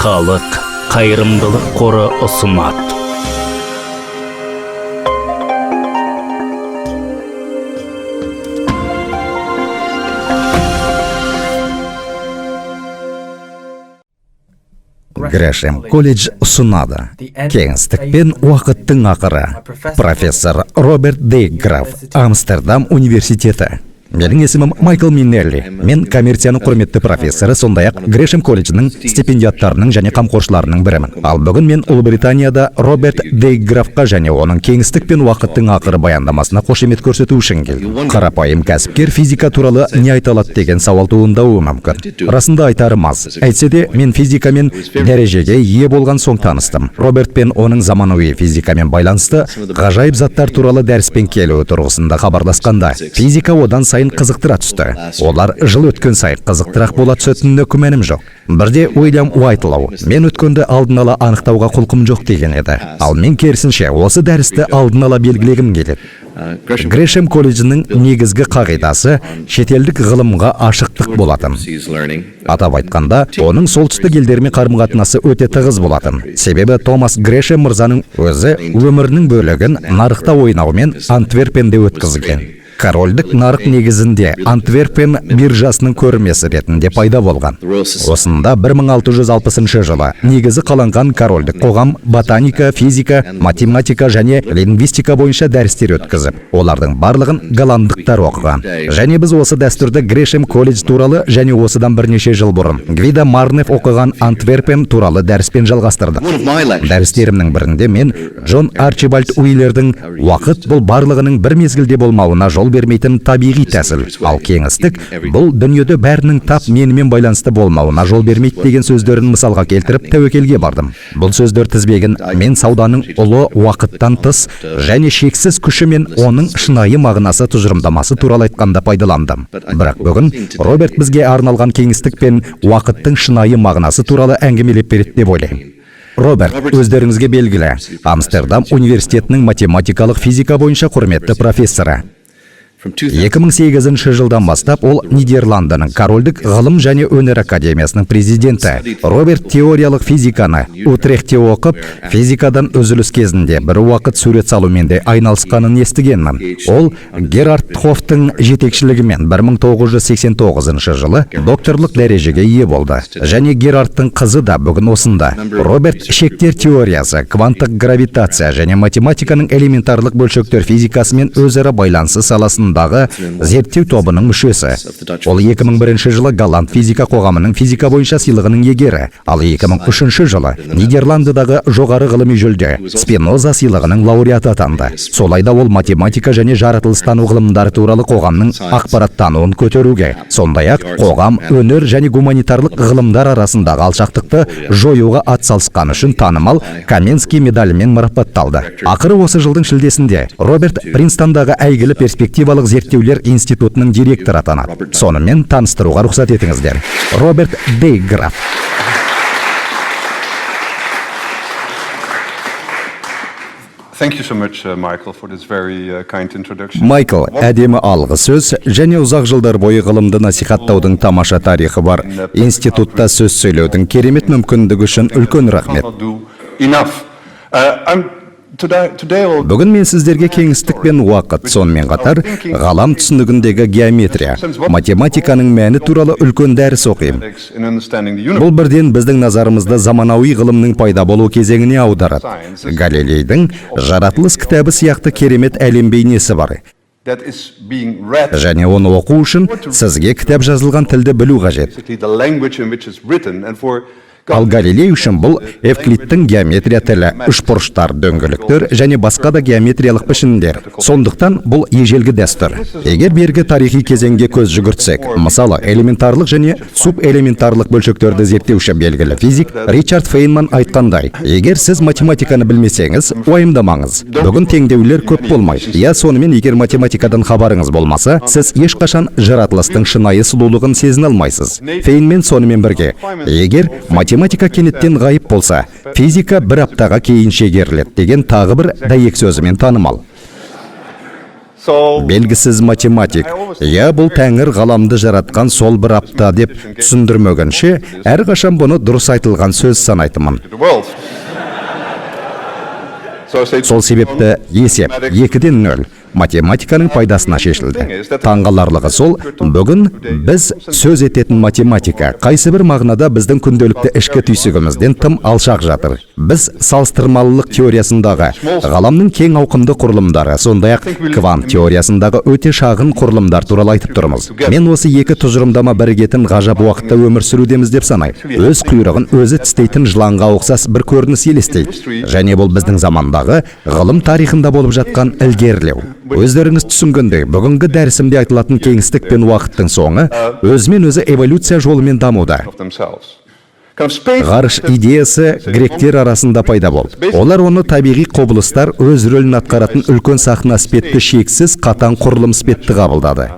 Халық қайырымдылық қоры ұсынады. Грэшем колледж ұсынады. Кеңістік пен уақыттың ақыры. Профессор Роберт Дейграф, Амстердам университеті. Менің есімім Майкл Миннелли. Мен коммерцияның құрметті профессоры, сондай-ақ Грэшем колледжінің стипендиаттарының және қамқоршыларының бірімін. Ал бүгін мен Ұлыбританияда Роберт Дейграфқа және оның кеңістік пен уақыттың ақыры баяндамасына қошемет көрсету үшін келдім. Қарапайым кәсіпкер физика туралы не айта алады деген сауал туындауы мүмкін. Расында айтарым аз. Әйтсе де, мен физикамен дәрежеге ие болған соң таныстым. Роберт пен оның заманауи физикамен байланысты ғажайып заттар туралы дәріспен келуі тұрғысында хабарласқанда, физика одан сайын қызықтыра түсті. Олар жыл өткен сайын қызықтырақ бола түсетініне күмәнім жоқ. Бірде Уильям Уайтлау, мен өткенді алдын ала анықтауға құлқым жоқ деген еді. Ал мен керісінше осы дәрісті алдын ала белгілегім келеді. Грэшем колледжінің негізгі қағидасы шетелдік ғылымға ашықтық болатын. Атап айтқанда, оның солтүстік елдермен қарым-қатынасы өте тығыз болатын. Себебі Томас Грэшем мырзаның өзі өмірінің бөлігін нарықта ойнаумен Антверпенде өткізген. Корольдік нарық негізінде Антверпен биржасының көрмесі ретінде пайда болған. Осында 1660 жылы негізі қаланған корольдік қоғам ботаника, физика, математика және лингвистика бойынша дәрістер өткізіп, олардың барлығын голландықтар оқыған. Және біз осы дәстүрді Грэшем колледж туралы және осыдан бірнеше жыл бұрын Гвида Марнеф оқыған Антверпен туралы дәріспен жалғастырдық. Дәрістерімнің бірінде мен Джон Арчибальд Уилердің уақыт бұл барлығының бір мезгілде болмауына жол бермейтін табиғи тәсіл, ал кеңістік бұл дүниеде бәрінің тап менімен байланысты болмауына жол бермейді деген сөздерін мысалға келтіріп тәуекелге бардым. Бұл сөздер тізбегін мен сауданың ұлы уақыттан тыс және шексіз күші мен оның шынайы мағынасы тұжырымдамасы туралы айтқанда пайдаландым. Бірақ бүгін Роберт бізге арналған кеңістік пен уақыттың шынайы мағынасы туралы әңгімелеп береді деп ойлаймын. Роберт, өздеріңізге белгілі, Амстердам университетінің математикалық физика бойынша құрметті профессоры. 2008 жылдан бастап ол Нидерландының корольдік ғылым және өнер академиясының президенті. Роберт теориялық физиканы Утрехтте оқып, физикадан үзіліс кезінде бір уақыт сурет салумен де айналысқанын естігенмін. Ол Герард Хоффтың жетекшілігімен 1989 жылы докторлық дәрежеге ие болды. Және Герардтың қызы да бүгін осында. Роберт шектер теориясы, кванттық гравитация және математиканың элементарлық бөлшектер физикасымен өзара байланысы саласында зерттеу тобының мүшесі. Ол 2001 жылы Голланд физика қоғамының физика бойынша сыйлығының егері, ал 2003 жылы Нидерландыдағы жоғары ғылыми жүлде Спиноза сыйлығының лауреаты атанды. Солайда ол математика және жаратылыстану ғылымдары туралы қоғамның ақпараттануын көтеруге, сондай-ақ қоғам, өнер және гуманитарлық ғылымдар арасындағы алшақтықты жоюға атсалысқаны үшін танымал Каменский медалімен марапатталды. Ақыры осы жылдың шілдесінде Роберт Принстондағы әйгілі перспективалық зерттеулер институтының директоры атанады. Сонымен таныстыруға рұқсат етіңіздер. Роберт Дейграф. Майкл, әдемі алғы сөз және ұзақ жылдар бойы ғылымды насихаттаудың тамаша тарихы бар институтта сөз сөйлеудің керемет мүмкіндігі үшін үлкен рахмет. Бүгін мен сіздерге кеңістік пен уақыт, сонымен қатар ғалам түсінігіндегі геометрия, математиканың мәні туралы үлкен дәріс оқимын. Бұл бірден біздің назарымызды заманауи ғылымның пайда болу кезеңіне аударады. Галилейдің жаратылыс кітабы сияқты керемет әлем бейнесі бар. Және оны оқу үшін сізге кітап жазылған тілді білу қажет. Ал Галилей үшін бұл Евклидтің геометрия тілі, үшбұрыштар, дөңгелектер және басқа да геометриялық пішіндер. Сондықтан бұл ежелгі дәстүр. Егер бергі тарихи кезеңге көз жүгіртсек, мысалы, элементарлық және субэлементарлық бөлшектерді зерттеуші белгілі физик Ричард Фейнман айтқандай, егер сіз математиканы білмесеңіз, уайымдамаңыз. Бүгін теңдеулер көп болмайды. Сонымен егер математикадан хабарыңыз болмаса, сіз ешқашан жаратылыстың шынайы сұлулығын сезіне алмайсыз. Фейнман сонымен бірге, егер математика кенеттен ғайып болса, физика бір аптаға кейін шегеріледі деген тағы бір дәйек сөзімен танымал. Белгісіз математик, бұл тәңір ғаламды жаратқан сол бір апта деп түсіндірмегенше, әрқашан бұны дұрыс айтылған сөз санайтынмын. Сол себепті есеп 2-ден 0 математиканың пайдасына шешілді. Таңғаларлығы сол, бүгін біз сөз ететін математика қайсы бір мағынада біздің күнделікті ішкі түйсігімізден тым алшақ жатыр. Біз салыстырмалылық теориясындағы ғаламның кең ауқымды құрылымдары, сондай-ақ квант теориясындағы өте шағын құрылымдар туралы айтып тұрмыз. Мен осы екі тұжырымдама бірігетін ғажап уақытта өмір сүрудеміз деп санаймын. Өз құйрығын өзі тістейтін жыланға ұқсас бір көрініс елестейді. Және бұл біздің замандағы ғылым тарихында болып жатқан ілгерілеу. Өздеріңіз түсінгендей, бүгінгі дәрісімде айтылатын кеңістік пен уақыттың соңы өзімен өзі эволюция жолымен дамуда. Ғарыш идеясы гректер арасында пайда болды. Олар оны табиғи құбылыстар өз рөлін атқаратын үлкен сахна іспетті шексіз қатаң құрылым іспетті қабылдады.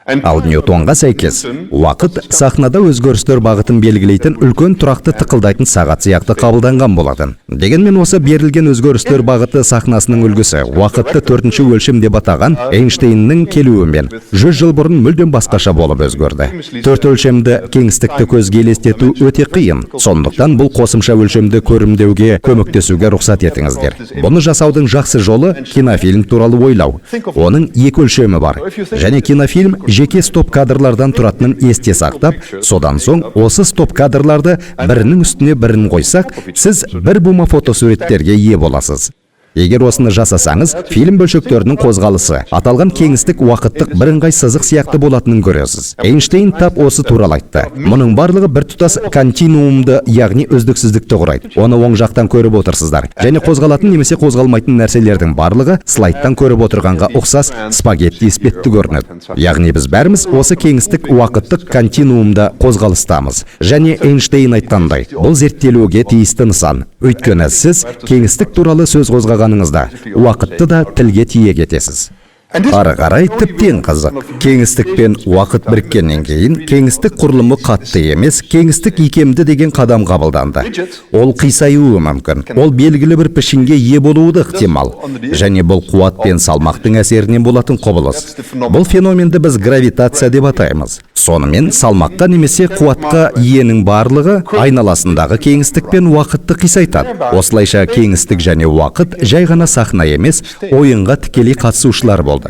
Ал Ньютонға сәйкес, уақыт сахнада өзгерістер бағытын белгілейтін үлкен тұрақты тықылдайтын сағат сияқты қабылданған болатын. Дегенмен осы берілген өзгерістер бағыты сахнасының үлгісі уақытты 4-ші өлшем деп атаған Эйнштейннің келуімен 100 жыл бұрын мүлдем басқаша болып өзгерді. 4 өлшемді кеңістікті көзге елестету өте қиын. Сондықтан бұл қосымша өлшемді көрімдеуге көмектесуге рұқсат етіңіздер. Бұны жасаудың жақсы жолы кинофильм туралы ойлау. Оның 2 өлшемі бар. Және кинофильм жеке стоп кадрлардан тұратынын есте сақтап, содан соң осы стоп кадрларды бірінің үстіне бірін қойсақ, сіз бір бума фотосуреттерге ие боласыз. Егер осыны жасасаңыз, фильм бөлшектерінің қозғалысы аталған кеңістік уақыттық бірыңғай сызық сияқты болатынын көресіз. Эйнштейн тап осы туралы айтты. Мұның барлығы бір тұтас континуумды, яғни үздіксіздікті құрайды. Оны оң жақтан көріп отырсыздар. Және қозғалатын немесе қозғалмайтын нәрселердің барлығы слайдтан көріп отырғанға ұқсас спагетти іспетті көрінеді. Яғни біз бәріміз осы кеңістік уақыттық континуумда қозғалыстамыз. Және Эйнштейн айтқандай, бұл зерттелуге тиісті нысан. Өйткені сіз кеңістік туралы сөз қозғағаныңызда уақытты да тілге тиек етесіз. Ары қарай тіптен қызық. Кеңістік пен уақыт біріккеннен кейін кеңістік құрылымы қатты емес, кеңістік икемді деген қадам қабылданды. Ол қисаюы мүмкін. Ол белгілі бір пішінге ие болуы ықтимал. Және бұл қуат пен салмақтың әсерінен болатын құбылыс. Бұл феноменді біз гравитация деп атаймыз. Сонымен салмаққа немесе қуатқа иенің барлығы айналасындағы кеңістік пен уақытты қисайтады. Осылайша кеңістік және уақыт жай ғана сахна емес, ойынға тікелей қатысушылар болды.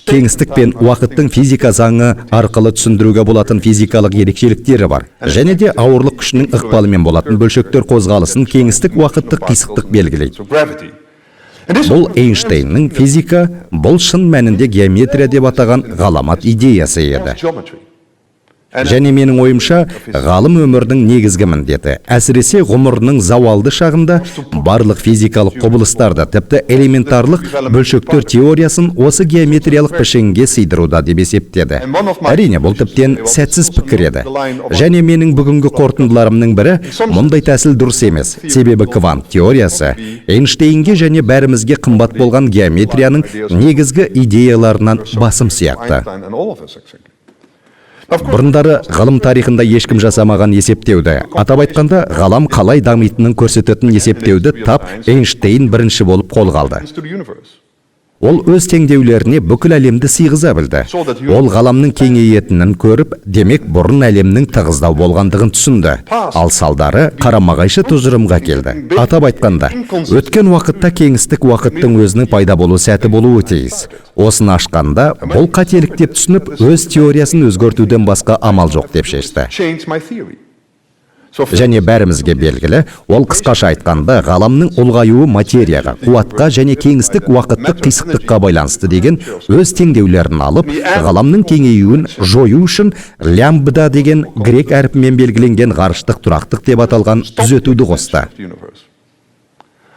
Кеңістік пен уақыттың физика заңы арқылы түсіндіруге болатын физикалық ерекшеліктері бар. Және де ауырлық күшінің ықпалымен болатын бөлшектер қозғалысын кеңістік уақыттық қисықтық белгілейді. Бұл Эйнштейннің физика, бұл шын мәнінде геометрия деп атаған ғаламат идеясы еді. Және менің ойымша, ғалым өмірдің негізгі міндеті, әсіресе ғұмырының зауалды шағында барлық физикалық құбылыстарды, тіпті элементарлық бөлшектер теориясын осы геометриялық пішінге сыйдыруда деп есептеді. Әрине, бұл тіптен сәтсіз пікір еді. Және менің бүгінгі қорытындыларымның бірі, мұндай тәсіл дұрыс емес. Себебі квант теориясы Эйнштейнге және бәрімізге қымбат болған геометрияның негізгі идеяларынан басым сияқты. Бұрындары ғылым тарихында ешкім жасамаған есептеуді, атап айтқанда ғалам қалай дамитынын көрсететін есептеуді тап Эйнштейн бірінші болып қолға алды. Ол өз теңдеулеріне бүкіл әлемді сыйғыза білді. Ол ғаламның кеңейетінін көріп, демек бұрын әлемнің тығыздау болғандығын түсінді. Ал салдары қарама-қайшы тұжырымға келді. Атап айтқанда, өткен уақытта кеңістік уақыттың өзінің пайда болу сәті болуы тиіс. Осыны ашқанда, бұл қателік деп түсініп, өз теориясын өзгертуден басқа амал жоқ деп шешті. Және бәрімізге белгілі, ол қысқаша айтқанда ғаламның ұлғаюы материяға, қуатқа және кеңістік уақыттық қисықтыққа байланысты деген өз теңдеулерін алып, ғаламның кеңеюін жою үшін лямбда деген грек әрпімен белгіленген ғарыштық тұрақтық деп аталған түзетуді қосты.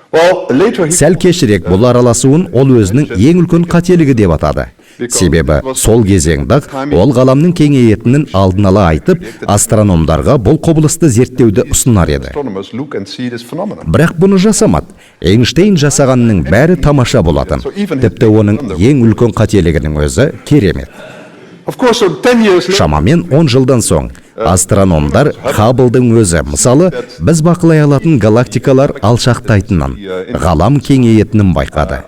Сәл кешірек бұл араласуын ол өзінің ең үлкен қателігі деп атады. Себебі сол кезеңді ол ғаламның кеңейетінін алдын ала айтып, астрономдарға бұл құбылысты зерттеуді ұсынар еді. Бірақ бұны жасамады. Эйнштейн жасағанның бәрі тамаша болатын. Тіпті оның ең үлкен қателігінің өзі керемет. Шамамен 10 жылдан соң Астрономдар Хабблдың өзі, мысалы, біз бақылай алатын галактикалар алшақтайтынын, ғалам кеңейетінін байқады.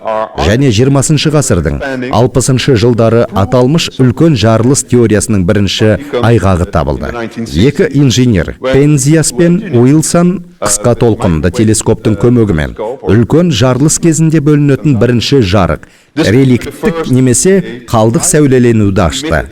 Және 20 ғасырдың 60 жылдары аталмыш үлкен жарылыс теориясының бірінші айғағы табылды. Екі инженер, Пензиас пен Уилсон, қысқа толқынды телескоптың көмегімен үлкен жарылыс кезінде бөлінетін бірінші жарық, реликтік немесе қалдық сәулеленуді ашты.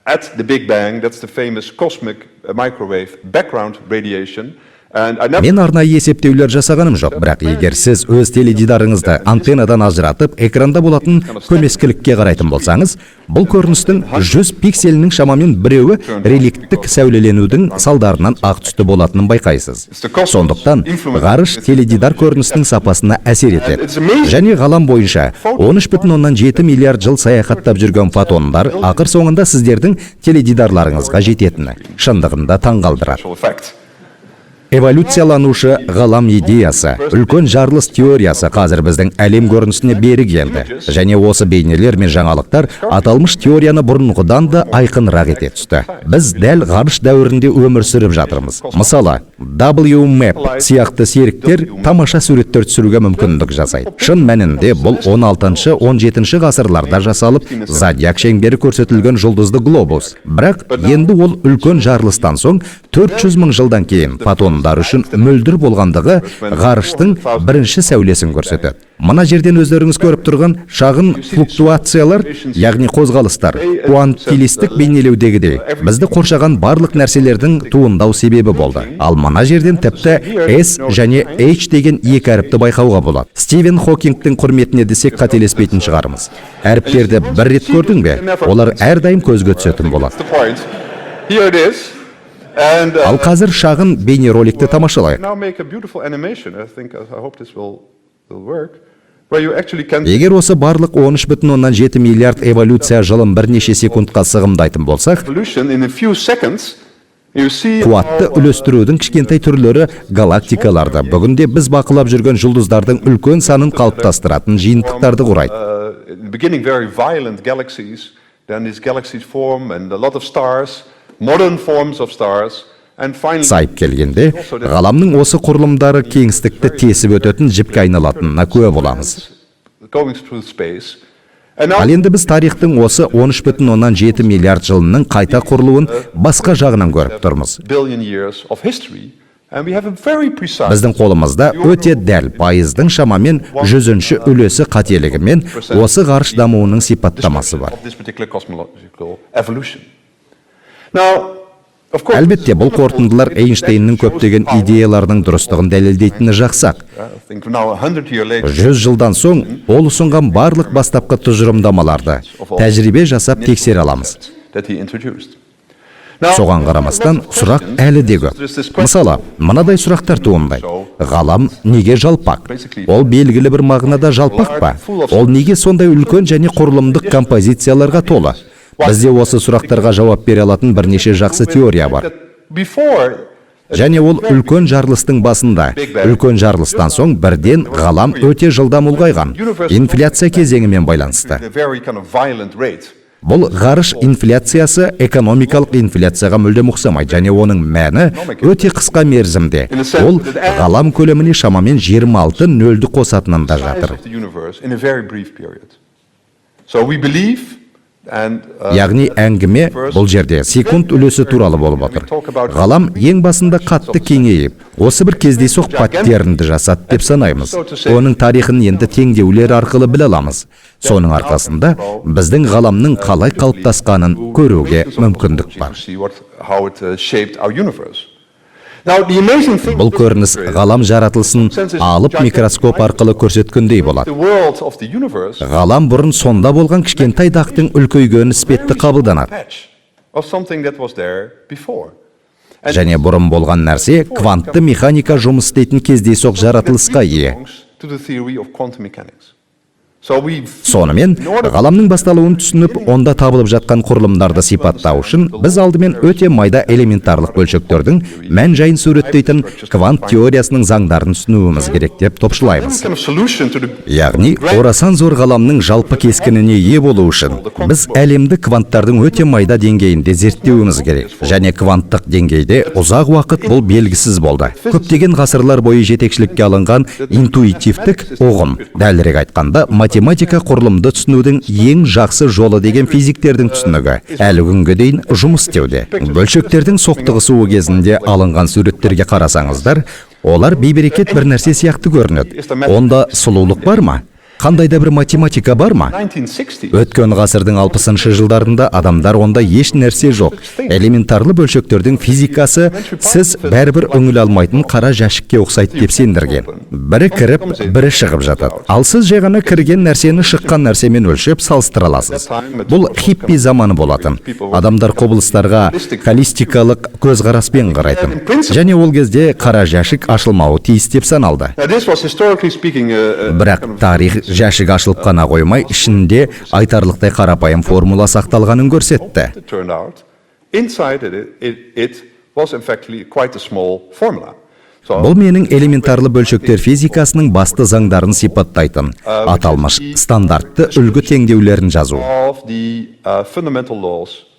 At the Big Bang, that's the famous cosmic microwave background radiation. Мен арнайы есептеулер жасағаным жоқ, бірақ егер сіз өз теледидарыңызды антеннадан ажыратып, экранда болатын көмескілікке қарайтын болсаңыз, бұл көріністің 100 пикселінің шамамен біреуі реликтік сәулеленудің салдарынан ақ түсті болатынын байқайсыз. Сондықтан ғарыш теледидар көріністің сапасына әсер етеді. Және ғалам бойынша 13,7 миллиард жыл саяхаттап жүрген фотондар ақыр соңында сіздердің теледидарларыңызға жететіні шындығында таңғалдырады. Эволюцияланушы ғалам идеясы, үлкен жарылыс теориясы қазір біздің әлем көрінісіне бері келді. Және осы бейнелер мен жаңалықтар аталмыш теорияны бұрынғыдан да айқынырақ ете түсті. Біз дәл ғарыш дәуірінде өмір сүріп жатырмыз. Мысалы, WMAP сияқты серіктер тамаша суреттер түсіруге мүмкіндік жасайды. Шын мәнінде бұл 16-17 ғасырларда жасалып, зодиак шеңбері көрсетілген жұлдызды глобус. Бірақ енді ол үлкен жарылыстан соң 400 мың жылдан кейін фотондар үшін мөлдір болғандығы ғарыштың бірінші сәулесін көрсетеді. Мына жерден өздеріңіз көріп тұрған шағын флуктуациялар, яғни қозғалыстар, квантилистік бейнелеудегідей, бізді қоршаған барлық нәрселердің туындау себебі болды. Ал мына жерден тіпті S және H деген екі әріпті байқауға болады. Стивен Хокингтің құрметіне десек қателеспейтін шығармыз. Әріптерді бір рет көрдің бе? Олар әрдайым көзге түсетін болады. Ал қазір шағын бейнероликті тамашалайық. Егер осы барлық 13,7 миллиард эволюция жылын бірнеше секундқа сығымдайтын болсақ, қуатты үлестірудің кішкентай түрлері галактикаларды, бүгінде біз бақылап жүрген жұлдыздардың үлкен санын қалыптастыратын жиынтықтарды құрайды. Сайып келгенде, ғаламның осы құрылымдары кеңістікті тесіп өтетін жіпке айналатынына куә боламыз. Ал енді біз тарихтың осы 13,7 миллиард жылының қайта құрылуын басқа жағынан көріп тұрмыз. Біздің қолымызда өте дәл пайыздың шамамен 100-ші үлесі қателігімен осы ғарыш дамуының сипаттамасы бар. Әлбетте, бұл қорытындылар Эйнштейннің көптеген идеяларының дұрыстығын дәлелдейтіні жақсақ. 100 жылдан соң ол ұсынған барлық бастапқы тұжырымдамаларды тәжірибе жасап тексере аламыз. Соған қарамастан сұрақ әлі де көп. Мысалы, мынадай сұрақтар туындайды. Ғалам неге жалпақ? Ол белгілі бір мағынада жалпақ па? Ол неге сондай үлкен және құрылымдық композицияларға толы? Бізде осы сұрақтарға жауап бере алатын бірнеше жақсы теория бар. Және ол үлкен жарылыстың басында, үлкен жарылыстан соң бірден ғалам өте жылдам ұлғайған, инфляция кезеңімен байланысты. Бұл ғарыш инфляциясы экономикалық инфляцияға мүлдем ұқсамайды, және оның мәні өте қысқа мерзімде. Ол ғалам көлеміне шамамен 26 нөлді қосатынында жатыр. Яғни әңгіме бұл жерде секунд үлесі туралы болып отыр. Ғалам ең басында қатты кеңейіп, осы бір кездейсоқ паттернді жасады деп санаймыз. Оның тарихын енді теңдеулер арқылы біле аламыз. Соның арқасында біздің ғаламның қалай қалыптасқанын көруге мүмкіндік бар. Бұл көрініс ғалам жаратылысын алып микроскоп арқылы көрсеткендей болады. Ғалам бұрын сонда болған кішкентай дақтың үлкейгені іспетті қабылданады. Және бұрын болған нәрсе квантты механика жұмыс істейтін кездейсоқ жаратылысқа ие. Сонымен, ғаламның басталуын түсініп, онда табылып жатқан құрылымдарды сипаттау үшін, біз алдымен өте майда элементарлық бөлшектердің мән жайын суреттейтін квант теориясының заңдарын түсінуіміз керек деп топшылаймыз. Яғни, орасан зор ғаламның жалпы кескініне ие болу үшін, біз әлемді кванттардың өте майда деңгейінде зерттеуіміз керек. Және кванттық деңгейде ұзақ уақыт бұл белгісіз болды. Көптеген ғасырлар бойы жетекшілікке алынған интуитивтік ұғым, дәлірек айтқанда, математика құрылымды түсінудің ең жақсы жолы деген физиктердің түсінігі әлі күнге дейін жұмыс істеуде. Бөлшектердің соқтығысуы кезінде алынған суреттерге қарасаңыздар, олар бейберекет бір нәрсе сияқты көрінеді. Онда сұлулық бар ма? Қандай да бір математика бар ма? Өткен ғасырдың 60-шы жылдарында адамдар онда еш нәрсе жоқ. Элементарлы бөлшектердің физикасы сіз бәрібір үңіле алмайтын қара жәшікке ұқсайды деп сендірген. Бірі кіріп, бірі шығып жатады. Ал сіз жай ғана кірген нәрсені шыққан нәрсемен өлшеп салыстыра аласыз. Бұл хиппи заманы болатын. Адамдар құбылыстарға холистикалық көзқараспен қарайтын. Және ол кезде қара жәшік ашылмауы тиіс деп саналды. Бірақ тарих жәшік ашылып қана қоймай, ішінде айтарлықтай қарапайым формула сақталғанын көрсетті. Бұл менің элементарлы бөлшектер физикасының басты заңдарын сипаттайтын, аталмыш стандартты үлгі теңдеулерін жазу.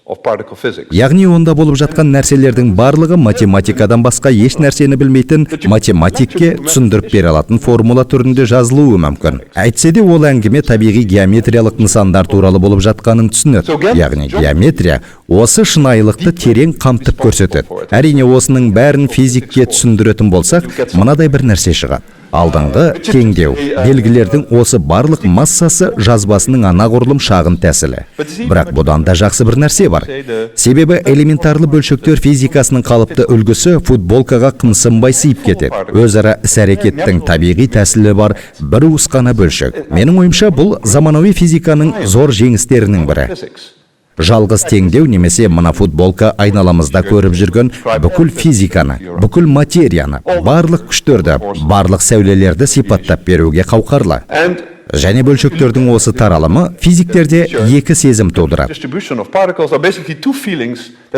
Яғни онда болып жатқан нәрселердің барлығы математикадан басқа еш нәрсені білмейтін математикке түсіндіріп бере алатын формула түрінде жазылуы мүмкін. Әйтсе де ол әңгіме табиғи геометриялық нысандар туралы болып жатқанын түсінеді. Яғни геометрия осы шынайылықты терең қамтып көрсетеді. Әрине осының бәрін физикке түсіндіретін болсақ, мынадай бір нәрсе шығады. Алдыңғы теңдеу, белгілердің осы барлық массасы жазбасының анағұрлым шағын тәсілі. Бірақ бұдан да жақсы бір нәрсе бар. Себебі элементарлы бөлшектер физикасының қалыпты үлгісі футболкаға қымсынбай сыйып кетеді. Өзара іс-әрекеттің табиғи тәсілі бар бір уыс қана бөлшек. Менің ойымша, бұл заманауи физиканың зор жеңістерінің бірі. Жалғыз теңдеу немесе мына футболка айналамызда көріп жүрген бүкіл физиканы, бүкіл материяны, барлық күштерді, барлық сәулелерді сипаттап беруге қауқарлы. Және бөлшектердің осы таралымы физиктерде екі сезім тудырады.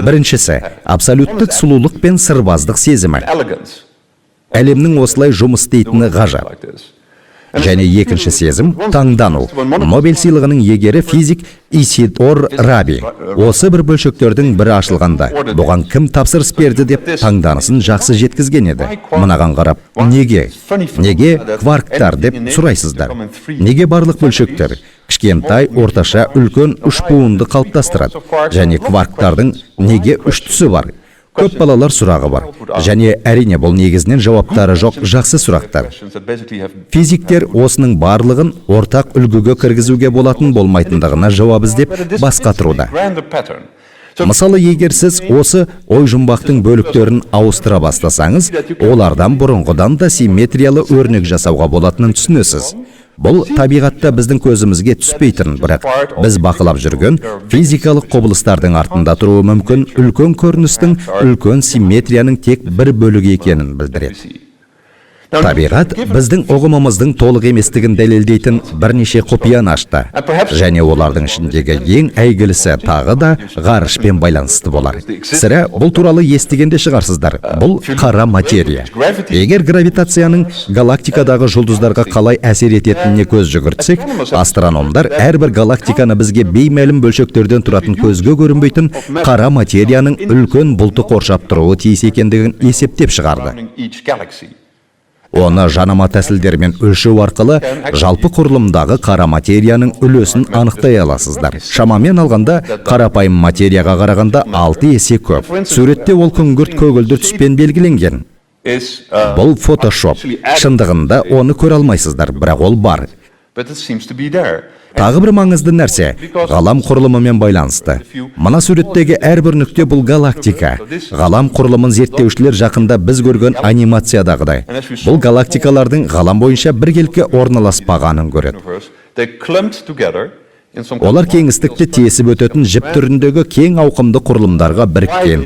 Біріншісі, абсолюттік сұлулық пен сырбаздық сезімі. Әлемнің осылай жұмыс істейтіні ғажап. Және екінші сезім таңдану. Нобель сыйлығының иегері физик Исидор Раби осы бір бөлшектердің бірі ашылғанда, бұған кім тапсырыс берді деп таңданысын жақсы жеткізген еді. Мынаған қарап, неге кварктар деп сұрайсыздар. Неге барлық бөлшектер кішкентай, орташа, үлкен үш буынды қалыптастырады? Және кварктардың неге үш түсі бар? Көп балалар сұрағы бар. Және әрине бұл негізінен жауаптары жоқ жақсы сұрақтар. Физиктер осының барлығын ортақ үлгіге кіргізуге болатын болмайтындығына жауап іздеп бас қатыруда. Мысалы, егер сіз осы ой жұмбақтың бөліктерін ауыстыра бастасаңыз, олардан бұрынғыдан да симметриялы өрнек жасауға болатынын түсінесіз. Бұл табиғатта біздің көзімізге түспейтін, бірақ біз бақылап жүрген физикалық құбылыстардың артында тұруы мүмкін үлкен көріністің, үлкен симметрияның тек бір бөлігі екенін білдіреді. Табиғат біздің ұғымымыздың толық еместігін дәлелдейтін бірнеше құпияны ашты. Және олардың ішіндегі ең әйгілісі тағы да ғарышпен байланысты болар. Сірә бұл туралы естігенде шығарсыздар. Бұл қара материя. Егер гравитацияның галактикадағы жұлдыздарға қалай әсер ететініне көз жүгіртсек, астрономдар әрбір галактиканы бізге беймәлім бөлшектерден тұратын көзге көрінбейтін қара материяның үлкен бұлты қоршап тұруы тиіс екендігін есептеп шығарды. Оны жанама тәсілдермен өлшеу арқылы жалпы құрылымдағы қара материяның үлесін анықтай аласыздар. Шамамен алғанда қарапайым материяға қарағанда 6 есе көп. Суретте ол күңгірт көгілдір түспен белгіленген. Бұл фотошоп. Шындығында оны көре алмайсыздар, бірақ ол бар. Тағы бір маңызды нәрсе, ғалам құрылымымен байланысты. Мына суреттегі әрбір нүкте бұл галактика. Ғалам құрылымын зерттеушілер жақында біз көрген анимациядағыдай. Бұл галактикалардың ғалам бойынша біркелкі орналаспағанын көреді. Олар кеңістікті тесіп өтетін жіп түріндегі кең ауқымды құрылымдарға біріккен.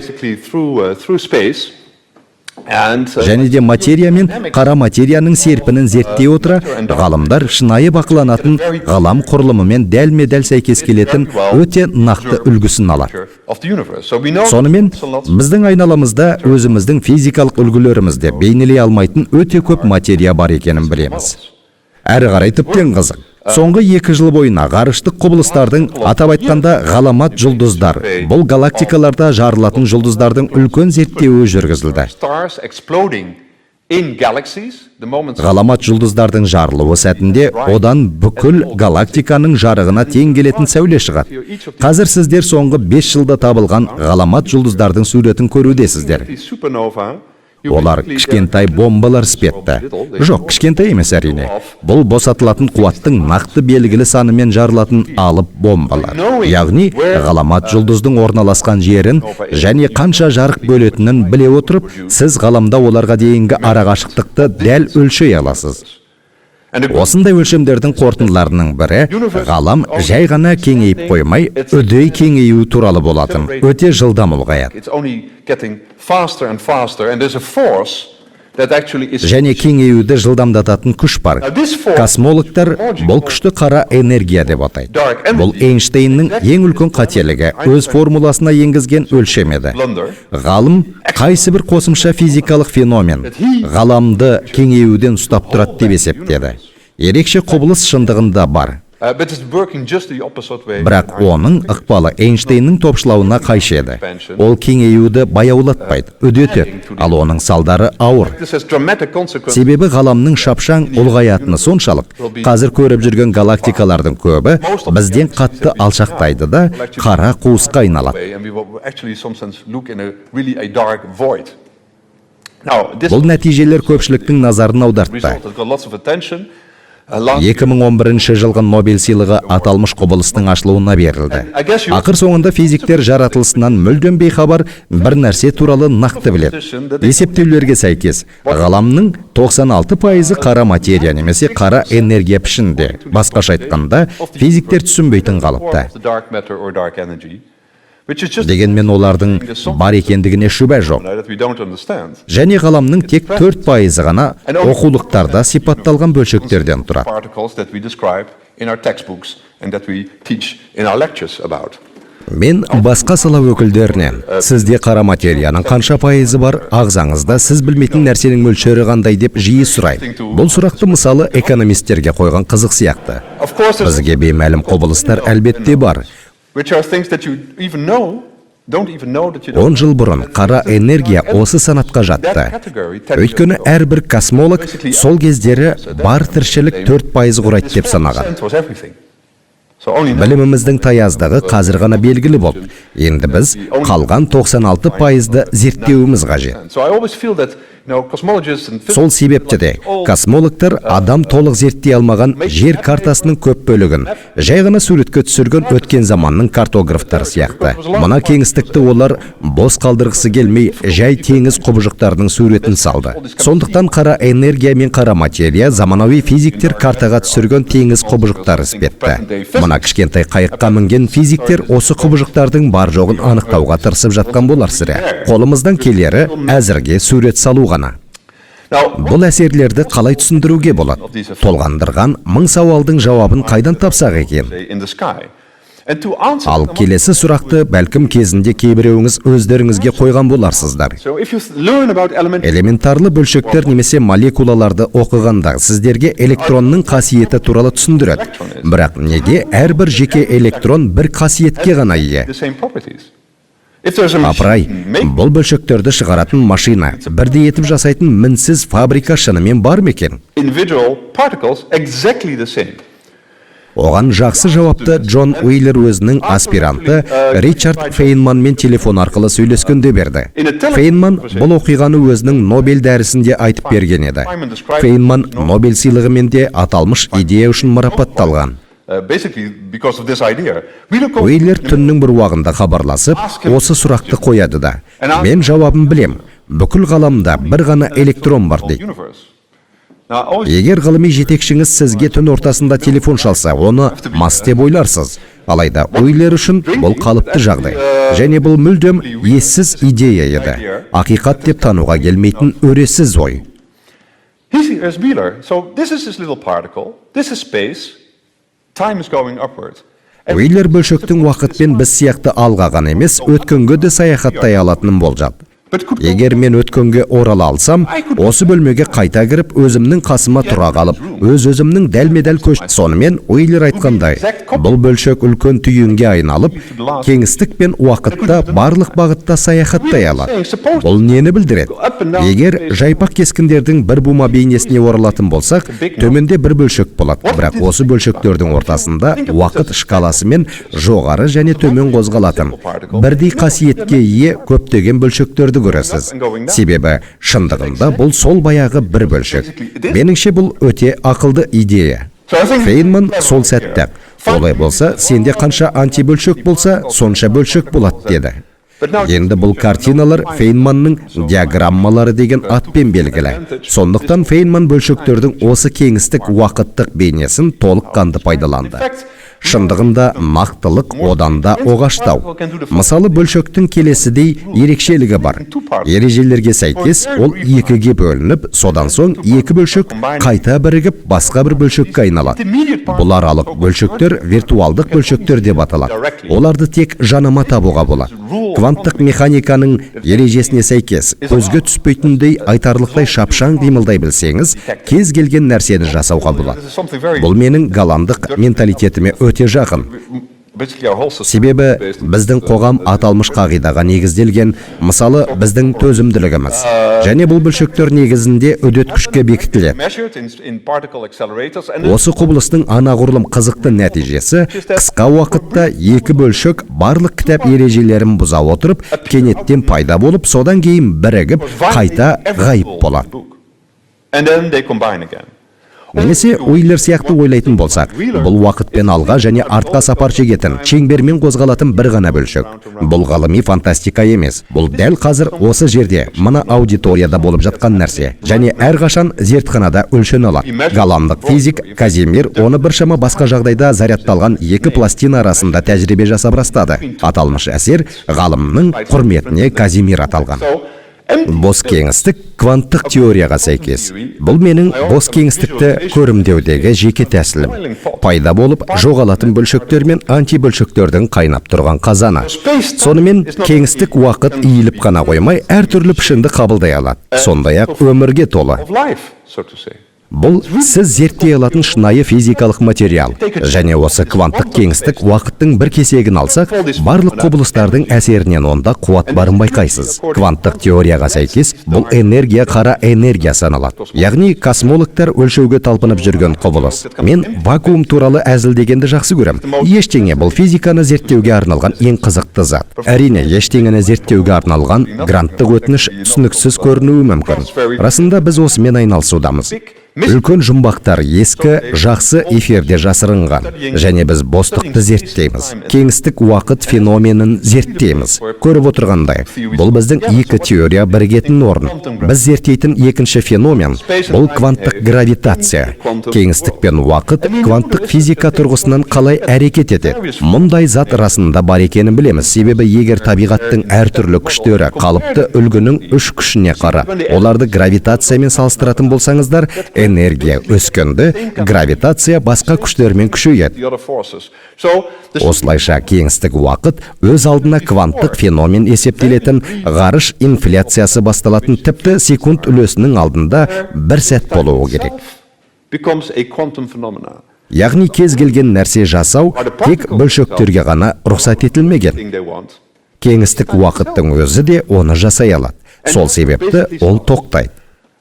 Және де материя мен қара материяның серпінін зерттей отыра, ғалымдар шынайы бақыланатын ғалам құрылымымен дәлме-дәл сәйкес келетін өте нақты үлгісін алады. Сонымен, біздің айналамызда өзіміздің физикалық үлгілерімізде бейнелей алмайтын өте көп материя бар екенін білеміз. Әрі қарай тіптен қызық. Соңғы 2 жыл бойына ғарыштық құбылыстардың, атап айтқанда ғаламат жұлдыздар, бұл галактикаларда жарылатын жұлдыздардың үлкен зерттеуі жүргізілді. Ғаламат жұлдыздардың жарылуы сәтінде одан бүкіл галактиканың жарығына тең келетін сәуле шығады. Қазір сіздер соңғы 5 жылда табылған ғаламат жұлдыздардың суретін көрудесіздер. Олар кішкентай бомбалар іспетті. Жоқ, кішкентай емес әрине. Бұл босатылатын қуаттың нақты белгілі санымен жарылатын алып бомбалар. Яғни, ғаламат жұлдыздың орналасқан жерін және қанша жарық бөлетінін біле отырып, сіз ғаламда оларға дейінгі арақашықтықты дәл өлшей аласыз. Осындай өлшемдердің қорытындыларының бірі, ғалам жай ғана кеңейіп қоймай, үдей кеңею туралы болатын. Өте жылдам ұлғаяды. Және кеңеюді жылдамдататын күш бар. Космологтар бұл күшті қара энергия деп атайды. Бұл Эйнштейннің ең үлкен қателігі, өз формуласына енгізген өлшем еді. Ғалым қайсы бір қосымша физикалық феномен ғаламды кеңеюден ұстап тұрады деп есептеді. Ерекше құбылыс шындығында бар. Бірақ оның ықпалы Эйнштейннің топшылауына қайшы еді. Ол кеңеюді баяулатпайды, үдетеді, ал оның салдары ауыр. Себебі ғаламның шапшаң ұлғаятыны соншалық, қазір көріп жүрген галактикалардың көбі бізден қатты алшақтайды да қара қуысқа айналады. Бұл нәтижелер көпшіліктің назарын аудартты. 2011 жылғы Нобель сыйлығы аталмыш құбылыстың ашылуына берілді. Ақыр соңында физиктер жаратылысынан мүлдем бейхабар бір нәрсе туралы нақты біледі. Есептеулерге сәйкес, ғаламның 96% қара материя немесе қара энергия пішінде. Басқаша айтқанда, физиктер түсінбейтін қалыпта. Дегенмен олардың бар екендігіне шүбә жоқ. Және ғаламның тек 4% ғана оқулықтарда сипатталған бөлшектерден тұрады. Мен басқа сала өкілдерінен, сізде қара материяның қанша пайызы бар, ағзаңызда сіз білмейтін нәрсенің мөлшері қандай деп жиі сұрайды. Бұл сұрақты мысалы экономистерге қойған қызық сияқты. Бізге беймәлім құбылыстар әлбетте бар. 10 жыл бұрын қара энергия осы санатқа жатты. Өйткені әрбір космолог сол кездері бар тіршілік 4% құрайды деп санаған. Біліміміздің таяздығы қазір ғана белгілі болды. Енді біз қалған 96%-ды зерттеуіміз қажет. Сол себепті де космологтар адам толық зерттей алмаған жер картасының көп бөлігін жай ғана суретке түсірген өткен заманның картографтары сияқты. Мына кеңістікті олар бос қалдырғысы келмей, жай теңіз құбыжықтарының суретін салды. Сондықтан қара энергия мен қара материя заманауи физиктер картаға түсірген теңіз құбыжықтары іспетті. Мына кішкентай қайыққа мінген физиктер осы құбыжықтардың бар жоғын анықтауға тырысып жатқан болар сірә. Қолымыздан келері әзірге сурет салу ғана. Бұл әсерлерді қалай түсіндіруге болады? Толғандырған 1000 сауалдың жауабын қайдан тапсақ екен? Ал келесі сұрақты бәлкім кезінде кейбіреуіңіз өздеріңізге қойған боларсыздар. Элементарлы бөлшектер немесе молекулаларды оқығанда сіздерге электронның қасиеті туралы түсіндіреді. Бірақ неге әрбір жеке электрон бір қасиетке ғана ие? Апырай, бұл бөлшектерді шығаратын машина, бірдей етіп жасайтын мінсіз фабрика шынымен бар ма екен? Оған жақсы жауапты Джон Уиллер өзінің аспиранты Ричард Фейнманмен телефон арқылы сөйлескенде берді. Фейнман бұл оқиғаны өзінің Нобель дәрісінде айтып берген еді. Фейнман Нобель сыйлығымен де аталмыш идея үшін марапатталған. Уиллер түннің бір уағында хабарласып, осы сұрақты қояды да. Мен жауабын білем. Бүкіл ғаламда бір ғана электрон бар дейді. Егер ғылыми жетекшіңіз сізге түн ортасында телефон шалса, оны мас деп ойларсыз. Алайда ойлар үшін бұл қалыпты жағдай. Және бұл мүлдем ессіз идея еді. Ақиқат деп тануға келмейтін өресіз ой. Here's Wheeler. So this is this little particle. This is space. Time is going upward. Уиллер бөлшектің уақытпен біз сияқты алға ғана емес, өткенге де саяхаттай алатынын болжады. Егер мен өткенге орала алсам, осы бөлмеге қайта кіріп, өзімнің қасыма тұра қалып, өзімнің дәлме-дәл көш. Сонымен Уиллер айтқандай, бұл бөлшек үлкен түйінге айналып, кеңістік пен уақытта барлық бағытта саяхаттай алады. Бұл нені білдіреді? Егер жайпақ кескіндердің бір бума бейнесіне оралатын болсақ, төменде бір бөлшек болады. Бірақ осы бөлшектердің ортасында уақыт шкаласы мен жоғары және төмен қозғалатын бірдей қасиетке ие көптеген бөлшектерді көресіз. Себебі шындығында бұл сол баяғы бір бөлшек. Меніңше бұл өте ақылды идея. Фейнман сол сәтті. Олай болса, сенде қанша антибөлшек болса, сонша бөлшек болады деді. Енді бұл картиналар Фейнманның диаграммалары деген атпен белгілі. Сондықтан Фейнман бөлшектердің осы кеңістік уақыттық бейнесін толыққанды пайдаланды. Шындығында нақтылық одан да оғаштау. Мысалы, бөлшектің келесідей ерекшелігі бар. Ережелерге сәйкес ол екіге бөлініп, содан соң екі бөлшек қайта бірігіп басқа бір бөлшекке айналады. Бұл аралық бөлшектер виртуалдық бөлшектер деп аталады. Оларды тек жанама табуға болады. Кванттық механиканың ережесіне сәйкес, көзге түспейтіндей айтарлықтай шапшаң қимылдай білсеңіз, кез келген нәрсені жасауға болады. Бұл менің голландық менталитетіме өте жақын. Себебі біздің қоғам аталмыш қағидаға негізделген, мысалы біздің төзімділігіміз. Және бұл бөлшектер негізінде үдеткішке бекітіледі. Осы құбылыстың анағұрлым қызықты нәтижесі, қысқа уақытта екі бөлшек барлық кітап ережелерін бұза отырып, кенеттен пайда болып, содан кейін бірігіп, қайта ғайып болады. Немесе Уиллер сияқты ойлайтын болсақ, бұл уақытпен алға және артқа сапар шегетін, шеңбермен қозғалатын бір ғана бөлшек. Бұл ғылыми фантастика емес. Бұл дәл қазір осы жерде, мына аудиторияда болып жатқан нәрсе. Және әрқашан зертханада өлшен алады. Голландық физик Казимир оны біршама басқа жағдайда зарядталған екі пластина арасында тәжірибе жасап растады. Аталмыш әсер ғалымның құрметіне Казимир аталған. Бос кеңістік кванттық теорияға сәйкес. Бұл менің бос кеңістікті көрімдеудегі жеке тәсілім. Пайда болып, жоғалатын бөлшектер мен антибөлшектердің қайнап тұрған қазаны. Сонымен кеңістік уақыт иіліп қана қоймай, әртүрлі пішінді қабылдай алады. Сондай-ақ өмірге толы. Бұл сіз зерттей алатын шынайы физикалық материал. Және осы кванттық кеңістік уақыттың бір кесегін алсақ, барлық құбылыстардың әсерінен онда қуат барын байқайсыз. Кванттық теорияға сәйкес, бұл энергия қара энергия саналады. Яғни космологтар өлшеуге талпынып жүрген құбылыс. Мен вакуум туралы әзілдегенді жақсы көрем. Ештеңе бұл физиканы зерттеуге арналған ең қызықты зат. Әрине, ештеңені зерттеуге арналған гранттық өтініш түсініксіз көрінуі мүмкін. Расында біз осымен айналысудамыз. Үлкен жұмбақтар ескі, жақсы эфирде жасырынған. Және біз бостықты зерттейміз. Кеңістік уақыт феноменін зерттейміз. Көріп отырғандай, бұл біздің екі теория бірігетін орын. Біз зерттейтін екінші феномен – бұл кванттық гравитация. Кеңістік пен уақыт кванттық физика тұрғысынан қалай әрекет етеді. Мұндай зат расында бар екенін білеміз. Себебі егер табиғаттың әртүрлі күштері қалыпты үлгінің үш күшіне қара, оларды гравитациямен салыстыратын болсаңыздар, энергия өскенді, гравитация басқа күштермен күшейеді. Осылайша кеңістік уақыт өз алдына кванттық феномен есептелетін, ғарыш инфляциясы басталатын, тіпті секунд үлесінің алдында бір сәт болуы керек. Яғни кез келген нәрсе жасау тек бөлшектерге ғана рұқсат етілмеген. Кеңістік уақыттың өзі де оны жасай алады. Сол себепті ол тоқтайды.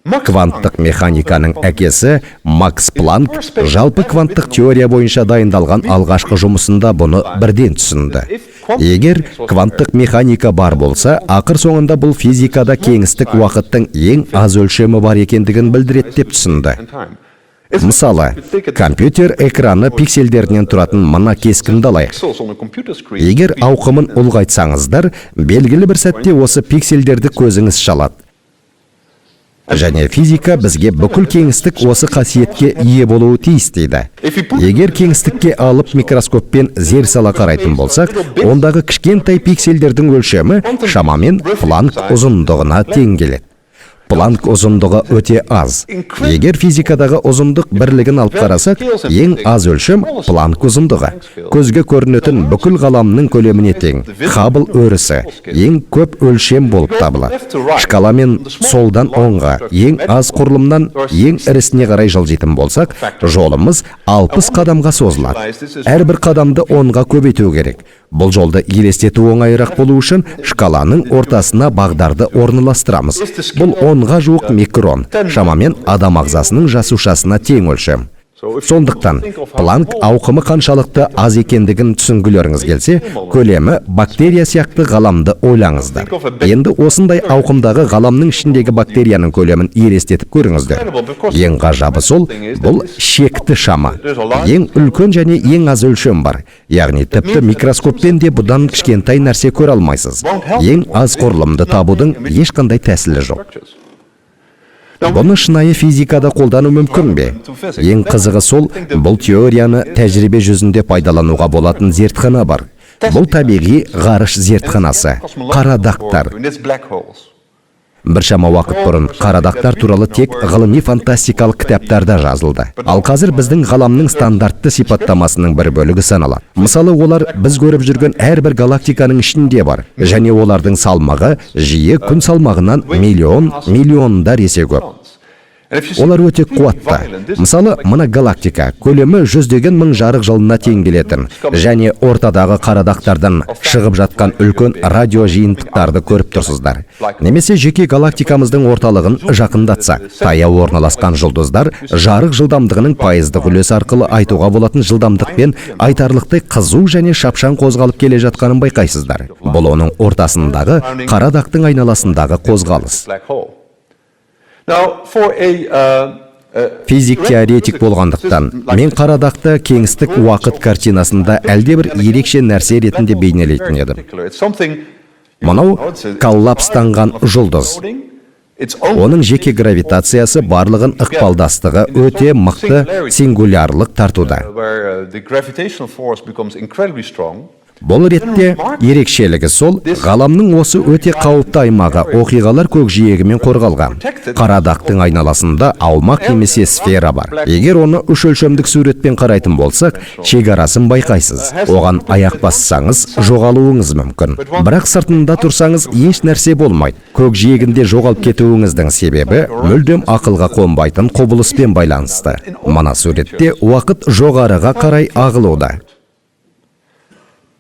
Кванттық механиканың әкесі Макс Планк жалпы кванттық теория бойынша дайындалған алғашқы жұмысында бұны бірден түсінді. Егер кванттық механика бар болса, ақыр соңында бұл физикада кеңістік уақыттың ең аз өлшемі бар екендігін білдіреді деп түсінді. Мысалы, компьютер экраны пиксельдерінен тұратын мына кескінді алайық. Егер ауқымын ұлғайтсаңыздар, белгілі бір сәтте осы пиксельдерді көзіңіз шалады. Және физика бізге бүкіл кеңістік осы қасиетке ие болуы тиіс дейді. Егер кеңістікке алып микроскоппен зер сала қарайтын болсақ, ондағы кішкентай пиксельдердің өлшемі шамамен Планк ұзындығына тең келеді. Планк ұзындығы өте аз. Егер физикадағы ұзындық бірлігін алып қарасақ, ең аз өлшем Планк ұзындығы. Көзге көрінетін бүкіл ғаламның көлеміне тең. Хаббл өрісі ең көп өлшем болып табылады. Шкаламен солдан оңға, ең аз құрылымнан ең ірісіне қарай жылжитын болсақ, жолымыз 60 қадамға созылады. Әрбір қадамды 10-ға көбейту керек. Бұл жолды елестету оңайырақ болу үшін шкаланың ортасына бағдарды орналастырамыз. Бұл 10-ға жуық микрон, шамамен адам ағзасының жасушасына тең өлшем. Сондықтан, Планк ауқымы қаншалықты аз екендігін түсінгілеріңіз келсе, көлемі бактерия сияқты ғаламды ойлаңыздар. Енді осындай ауқымдағы ғаламның ішіндегі бактерияның көлемін елестетіп көріңіздер. Ең ғажабы сол, бұл шекті шама. Ең үлкен және ең аз өлшем бар. Яғни тіпті микроскоппен де бұдан кішкентай нәрсе көре алмайсыз. Ең аз құрылымды табудың ешқандай тәсілі жоқ. Бұны шынайы физикада қолдану мүмкін бе? Ең қызығы сол, бұл теорияны тәжірибе жүзінде пайдалануға болатын зертхана бар. Бұл табиғи ғарыш зертханасы, қарадақтар. Біршама уақыт бұрын қарадақтар туралы тек ғылыми фантастикалық кітаптарда жазылды. Ал қазір біздің ғаламның стандартты сипаттамасының бір бөлігі саналады. Мысалы, олар біз көріп жүрген әрбір галактиканың ішінде бар, және олардың салмағы жиі күн салмағынан миллиондар есе көп. Олар өте қуатты. Мысалы, мына галактика көлемі 100-деген мың жарық жылына тең келетін, және ортадағы қарадақтардан шығып жатқан үлкен радио жиынтықтарды көріп тұрсыздар. Немесе жеке галактикамыздың орталығын жақындатса, таяу орналасқан жұлдыздар жарық жылдамдығының пайыздық үлесі арқылы айтуға болатын жылдамдықпен айтарлықтай қызу және шапшаң қозғалып келе жатқанын байқайсыздар. Бұл оның ортасындағы қарадақтың айналасындағы қозғалыс. Физик теоретик болғандықтан, мен қарадақты кеңістік уақыт картинасында әлдебір ерекше нәрсе ретінде бейнелейтін едім. Мұнау коллапстанған жұлдыз. Оның жеке гравитациясы барлығын ықпалдастығы өте мықты сингулярлық тартуда. Бұл ретте ерекшелігі сол, ғаламның осы өте қауіпті аймағы оқиғалар көкжиегімен қорғалған. Қарадақтың айналасында аумақ немесе сфера бар. Егер оны үш өлшемдік суретпен қарайтын болсақ, шекарасын байқайсыз. Оған аяқ бассаңыз, жоғалуыңыз мүмкін. Бірақ сыртында тұрсаңыз, еш нәрсе болмайды. Көкжиегінде жоғалып кетуіңіздің себебі мүлдем ақылға қонбайтын құбылыспен байланысты. Мына суретте уақыт жоғарыға қарай ағылуда.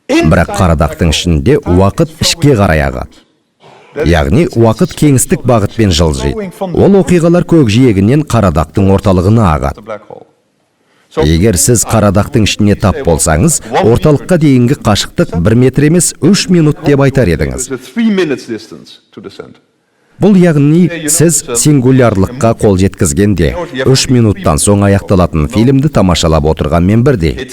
Бірақ қарадақтың ішінде уақыт ішке қарай ағады. Яғни уақыт кеңістік бағытпен жылжиды. Ол оқиғалар көкжиегінен қарадақтың орталығына ағады. Егер сіз қарадақтың ішіне тап болсаңыз, орталыққа дейінгі қашықтық 1 метр емес 3 минут деп айтар едіңіз. Бұл яғни сіз сингулярлыққа қол жеткізгенде 3 минуттан соң аяқталатын фильмді тамашалап отырғанмен бірдей.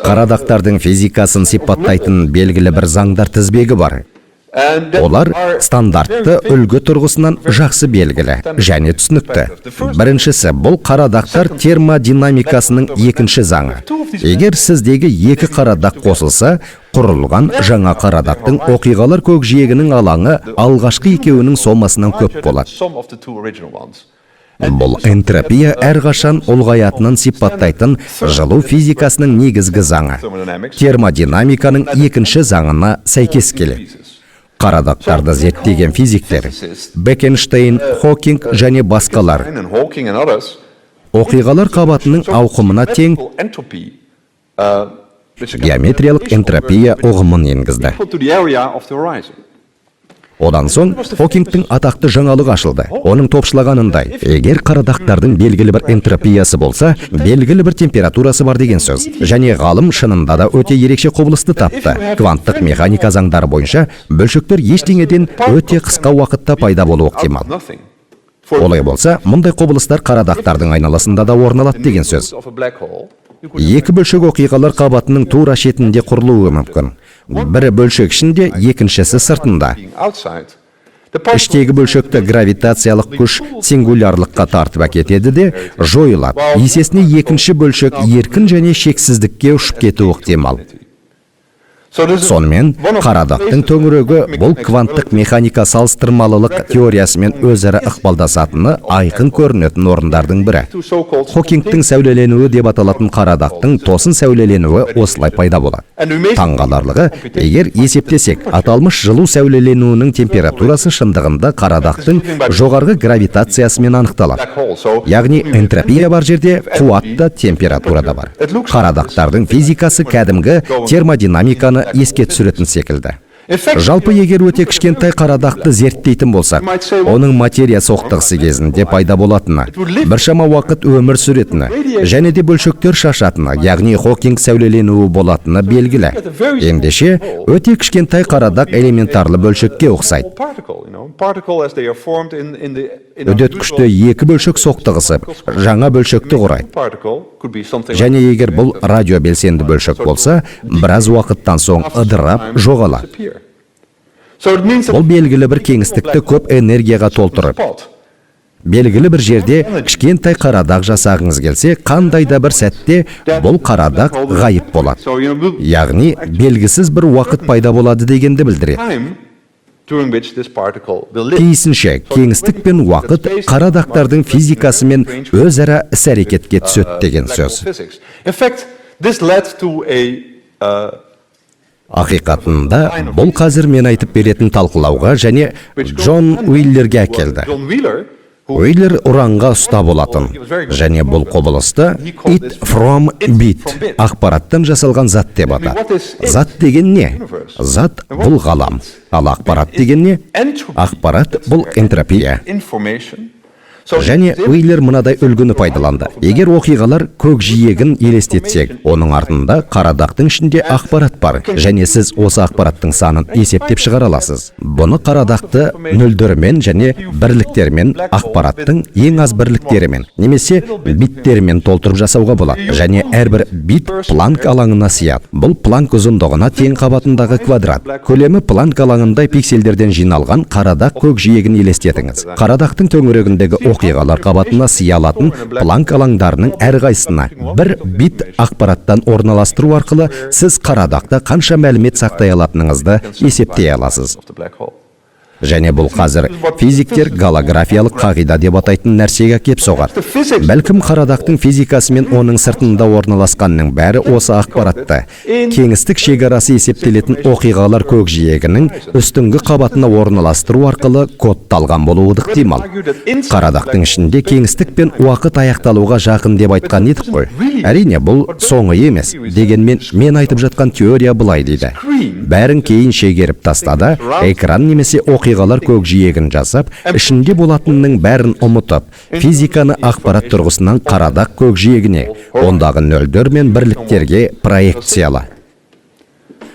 Қарадақтардың физикасын сипаттайтын белгілі бір заңдар тізбегі бар. Олар стандартты үлгі тұрғысынан жақсы белгілі және түсінікті. Біріншісі, бұл қарадақтар термодинамикасының екінші заңы. Егер сіздегі екі қарадақ қосылса, құрылған жаңа қарадақтың оқиғалар көкжиегінің алаңы алғашқы екеуінің сомасынан көп болады. Бұл энтропия әрқашан ұлғаятынын сипаттайтын жылу физикасының негізгі заңы. Термодинамиканың екінші заңына сәйкес келеді. Қарадақтарды зерттеген физиктер, Бекенштейн, Хокинг және басқалар, оқиғалар қабатының ауқымына тең геометриялық энтропия ұғымын енгізді. Одан соң Хокингтің атақты жаңалық ашылды. Оның топшылағанындай, егер қарадақтардың белгілі бір энтропиясы болса, белгілі бір температурасы бар деген сөз. Және ғалым шынында да өте ерекше құбылысты тапты. Кванттық механика заңдары бойынша бөлшектер ештеңеден өте қысқа уақытта пайда болуы ықтимал. Олай болса, мұндай құбылыстар қарадақтардың айналасында да орын алады деген сөз. Екі бөлшек оқиғалар қабатының тура шетінде құрылуы мүмкін. Бірі бөлшек ішінде, екіншісі сыртында. Іштегі бөлшекті гравитациялық күш сингулярлыққа тартып әкетеді де жойылады. Есесіне екінші бөлшек еркін және шексіздікке ұшып кетуі ықтимал. Сонымен, қарадақтың төңірегі бұл кванттық механика салыстырмалылық теориясымен өзара ықпалдасатыны айқын көрінетін орындардың бірі. Хокингтің сәулеленуі деп аталатын қарадақтың тосын сәулеленуі осылай пайда болады. Таңғаларлығы, егер есептесек, аталмыш жылу сәулеленуінің температурасы шындығында қарадақтың жоғарғы гравитациясымен анықталады. Яғни энтропия бар жерде қуат та температура да бар. Қарадақтардың физикасы кәдімгі термодинамиканы еске түсіретін секілді. Жалпы егер өте кішкентай қарадақты зерттейтін болсақ, оның материя соқтығысы кезінде пайда болатыны, біршама уақыт өмір сүретіні, және де бөлшектер шашатыны, яғни Хокинг сәулеленуі болатыны белгілі. Ендеше, өте кішкентай қарадақ элементарлы бөлшекке ұқсайды. Үдеткішті екі бөлшек соқтығысып, жаңа бөлшекті құрайды. Және егер бұл радиобелсенді бөлшек болса, біраз уақыттан соң ыдырап жоғалады. Бұл белгілі бір кеңістікті көп энергияға толтырып, белгілі бір жерде кішкентай қарадақ жасағыңыз келсе, қандай да бір сәтте бұл қарадақ ғайып болады. Яғни, белгісіз бір уақыт пайда болады дегенді білдіреді. Тиісінше, кеңістік пен уақыт қарадақтардың физикасымен өзара іс-әрекетке түседі деген сөз. Ақиқатында, бұл қазір мен айтып беретін талқылауға және Джон Уиллерге әкелді. Уиллер ұранға ұста болатын, және бұл құбылысты it from bit, ақпараттан жасалған зат деп атады. Зат деген не? Зат бұл ғалам. Ал ақпарат деген не? Ақпарат бұл энтропия. Және Уиллер мынадай үлгіні пайдаланды. Егер оқиғалар көкжиегін елестетсек, оның артында қарадақтың ішінде ақпарат бар, және сіз осы ақпараттың санын есептеп шығара аласыз. Бұны қарадақты нөлдермен және бірліктермен, ақпараттың ең аз бірліктерімен, немесе биттермен толтырып жасауға болады. Және әрбір бит Планк алаңына сыяды. Бұл Планк ұзындығына тең қабатындағы квадрат. Көлемі Планк алаңындай пиксельдерден жиналған қарадақ көкжиегін елестетіңіз. Қарадақтың төңірегіндегі оқиғалар қабатына сыя алатын Планк алаңдарының әрқайсысына бір бит ақпараттан орналастыру арқылы сіз қарадақта қанша мәлімет сақтай алатыныңызды есептей аласыз. Және бұл қазір физиктер голографиялық қағида деп атайтын нәрсеге кеп соғады. Бәлкім қарадақтың физикасы мен оның сыртында орналасқанның бәрі осы ақпаратты кеңістік шекарасы есептелетін оқиғалар көкжиегінің үстіңгі қабатына орналастыру арқылы кодталған болуы ықтимал. Қарадақтың ішінде кеңістік пен уақыт аяқталуға жақын деп айтқан едік қой. Әрине, бұл соңы емес. Дегенмен мен айтып жатқан теория былай дейді. Бәрін кейін шегеріп тастады, экран немесе оқиғалар көкжиегін жасап, ішінде болатынның бәрін ұмытып, физиканы ақпарат тұрғысынан қарадақ көкжиегіне, ондағы нөлдер мен бірліктерге проекциялы.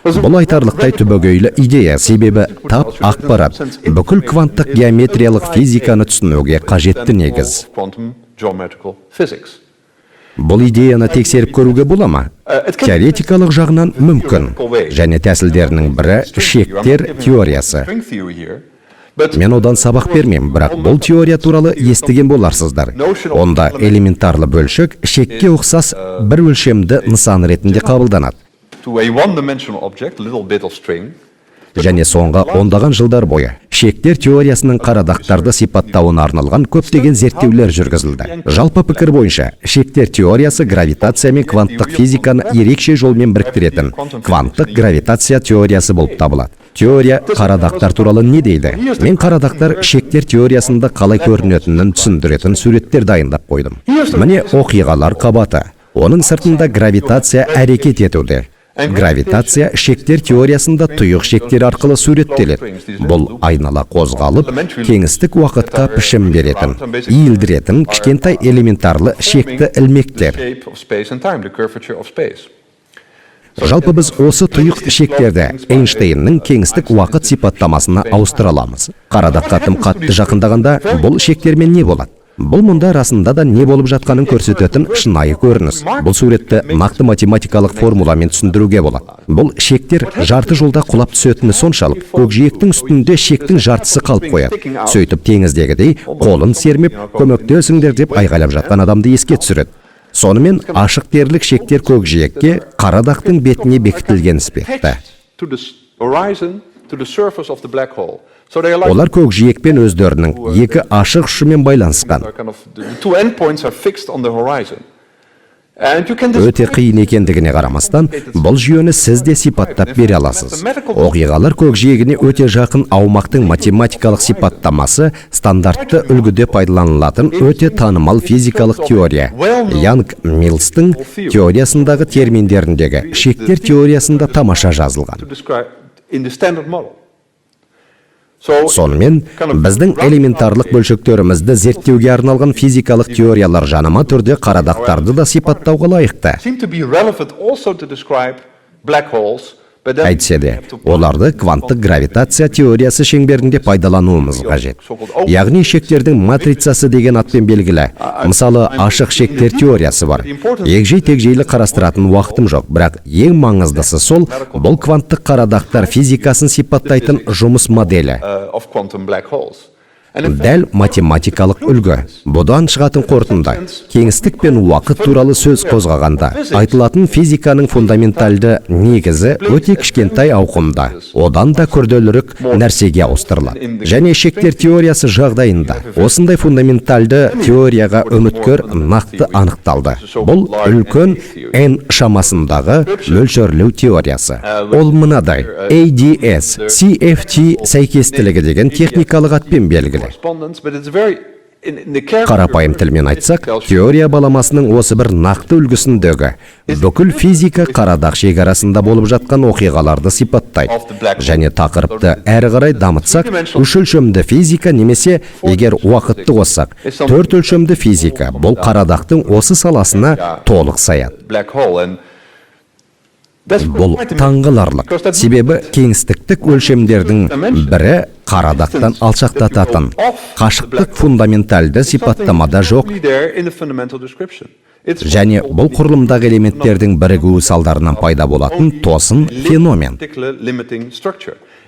Бұл айтарлықтай түбегейлі идея, себебі тап ақпарат бүкіл кванттық геометриялық физиканы түсінуге қажетті негіз. Бұл идеяны тексеріп көруге бола ма? Теоретикалық жағынан мүмкін, және тәсілдерінің бірі шектер теориясы. Мен одан сабақ бермем, бірақ бұл теория туралы естіген боларсыздар. Онда элементарлы бөлшек шекке ұқсас бір өлшемді нысан ретінде қабылданады. Және соңғы ондаған жылдар бойы шектер теориясының қарадақтарды сипаттауына арналған көптеген зерттеулер жүргізілді. Жалпы пікір бойынша, шектер теориясы гравитация мен кванттық физиканы ерекше жолмен біріктіретін кванттық гравитация теориясы болып табылады. Теория қарадақтар туралы не дейді? Мен қарадақтар шектер теориясында қалай көрінетінін түсіндіретін суреттер дайындап қойдым. Міне оқиғалар қабаты. Оның сыртында гравитация әрекет етуде. Гравитация шектер теориясында тұйық шектер арқылы суреттеледі. Бұл айнала қозғалып, кеңістік уақытқа пішім беретін, иілдіретін кішкентай элементарлы шекті ілмектер. Жалпы біз осы тұйық шектерді Эйнштейннің кеңістік уақыт сипаттамасына ауыстыра аламыз. Қарадаққа тым қатты жақындағанда бұл шектермен не болады? Бұл мұнда расында да не болып жатқанын көрсететін шынайы көрініс. Бұл суретті нақты математикалық формуламен түсіндіруге болады. Бұл шектер жарты жолда құлап түсетіні соншалық, көкжиектің үстінде шектің жартысы қалып қояды. Сөйтіп теңіздегідей қолын сермеп, көмектесіңдер деп айғайлап жатқан адамды еске түсіреді. Сонымен ашық дерлік шектер көкжиекке қарадақтың бетіне бекітілген іспетті. Олар көкжиекпен өздерінің екі ашық ұшымен байланысқан. Өте қиын екендігіне қарамастан, бұл жүйені сіз де сипаттап бере аласыз. Оқиғалар көкжиегіне өте жақын аумақтың математикалық сипаттамасы стандартты үлгіде пайдаланылатын өте танымал физикалық теория. Янг Миллстың теориясындағы терминдеріндегі шектер теориясында тамаша жазылған. Сонымен, біздің элементарлық бөлшектерімізді зерттеуге арналған физикалық теориялар жанама түрде қарадақтарды да сипаттауға лайықты. Әйтсе де, оларды кванттық гравитация теориясы шеңберінде пайдалануымыз қажет. Яғни шектердің матрицасы деген атпен белгілі. Мысалы, ашық шектер теориясы бар. Егжей-тегжейлі қарастыратын уақытым жоқ, бірақ ең маңыздысы сол, бұл кванттық қарадақтар физикасын сипаттайтын жұмыс моделі. Дәл математикалық үлгі. Бұдан шығатын қорытынды. Кеңістік пен уақыт туралы сөз қозғағанда, айтылатын физиканың фундаменталды негізі өте кішкентай ауқымда, одан да күрделірек нәрсеге ауыстырылады. Және шектер теориясы жағдайында осындай фундаменталды теорияға үміткер нақты анықталды. Бұл үлкен n шамасындағы мөлшерлеу теориясы. Ол мынадай: ADS, CFT сәйкестілігі деген техникалық атпен белгілі. Қарапайым тілмен айтсақ, теория баламасының осы бір нақты үлгісіндегі бүкіл физика қарадақ шекарасында болып жатқан оқиғаларды сипаттайды. Және тақырыпты әрі қарай дамытсақ, үш өлшемді физика немесе егер уақытты қоссақ, төрт өлшемді физика бұл қарадақтың осы саласына толық саяды. Бұл таңғаларлық, себебі кеңістіктік өлшемдердің бірі қарадақтан алшақтататын қашықтық фундаменталды сипаттамада жоқ. Және бұл құрылымдағы элементтердің бірігуі салдарынан пайда болатын тосын феномен.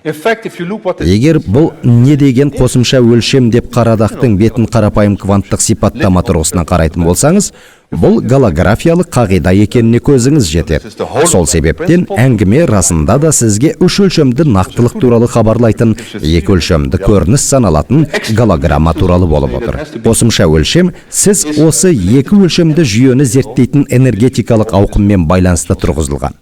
Егер бұл не деген қосымша өлшем деп қарадақтың бетін қарапайым кванттық сипаттама тұрғысынан қарайтын болсаңыз, бұл голографиялық қағида екеніне көзіңіз жетеді. Сол себептен әңгіме расында да сізге үш өлшемді нақтылық туралы хабарлайтын, екі өлшемді көрініс саналатын голограмма туралы болып отыр. Қосымша өлшем сіз осы екі өлшемді жүйені зерттейтін энергетикалық ауқыммен байланысты тұрғызылған.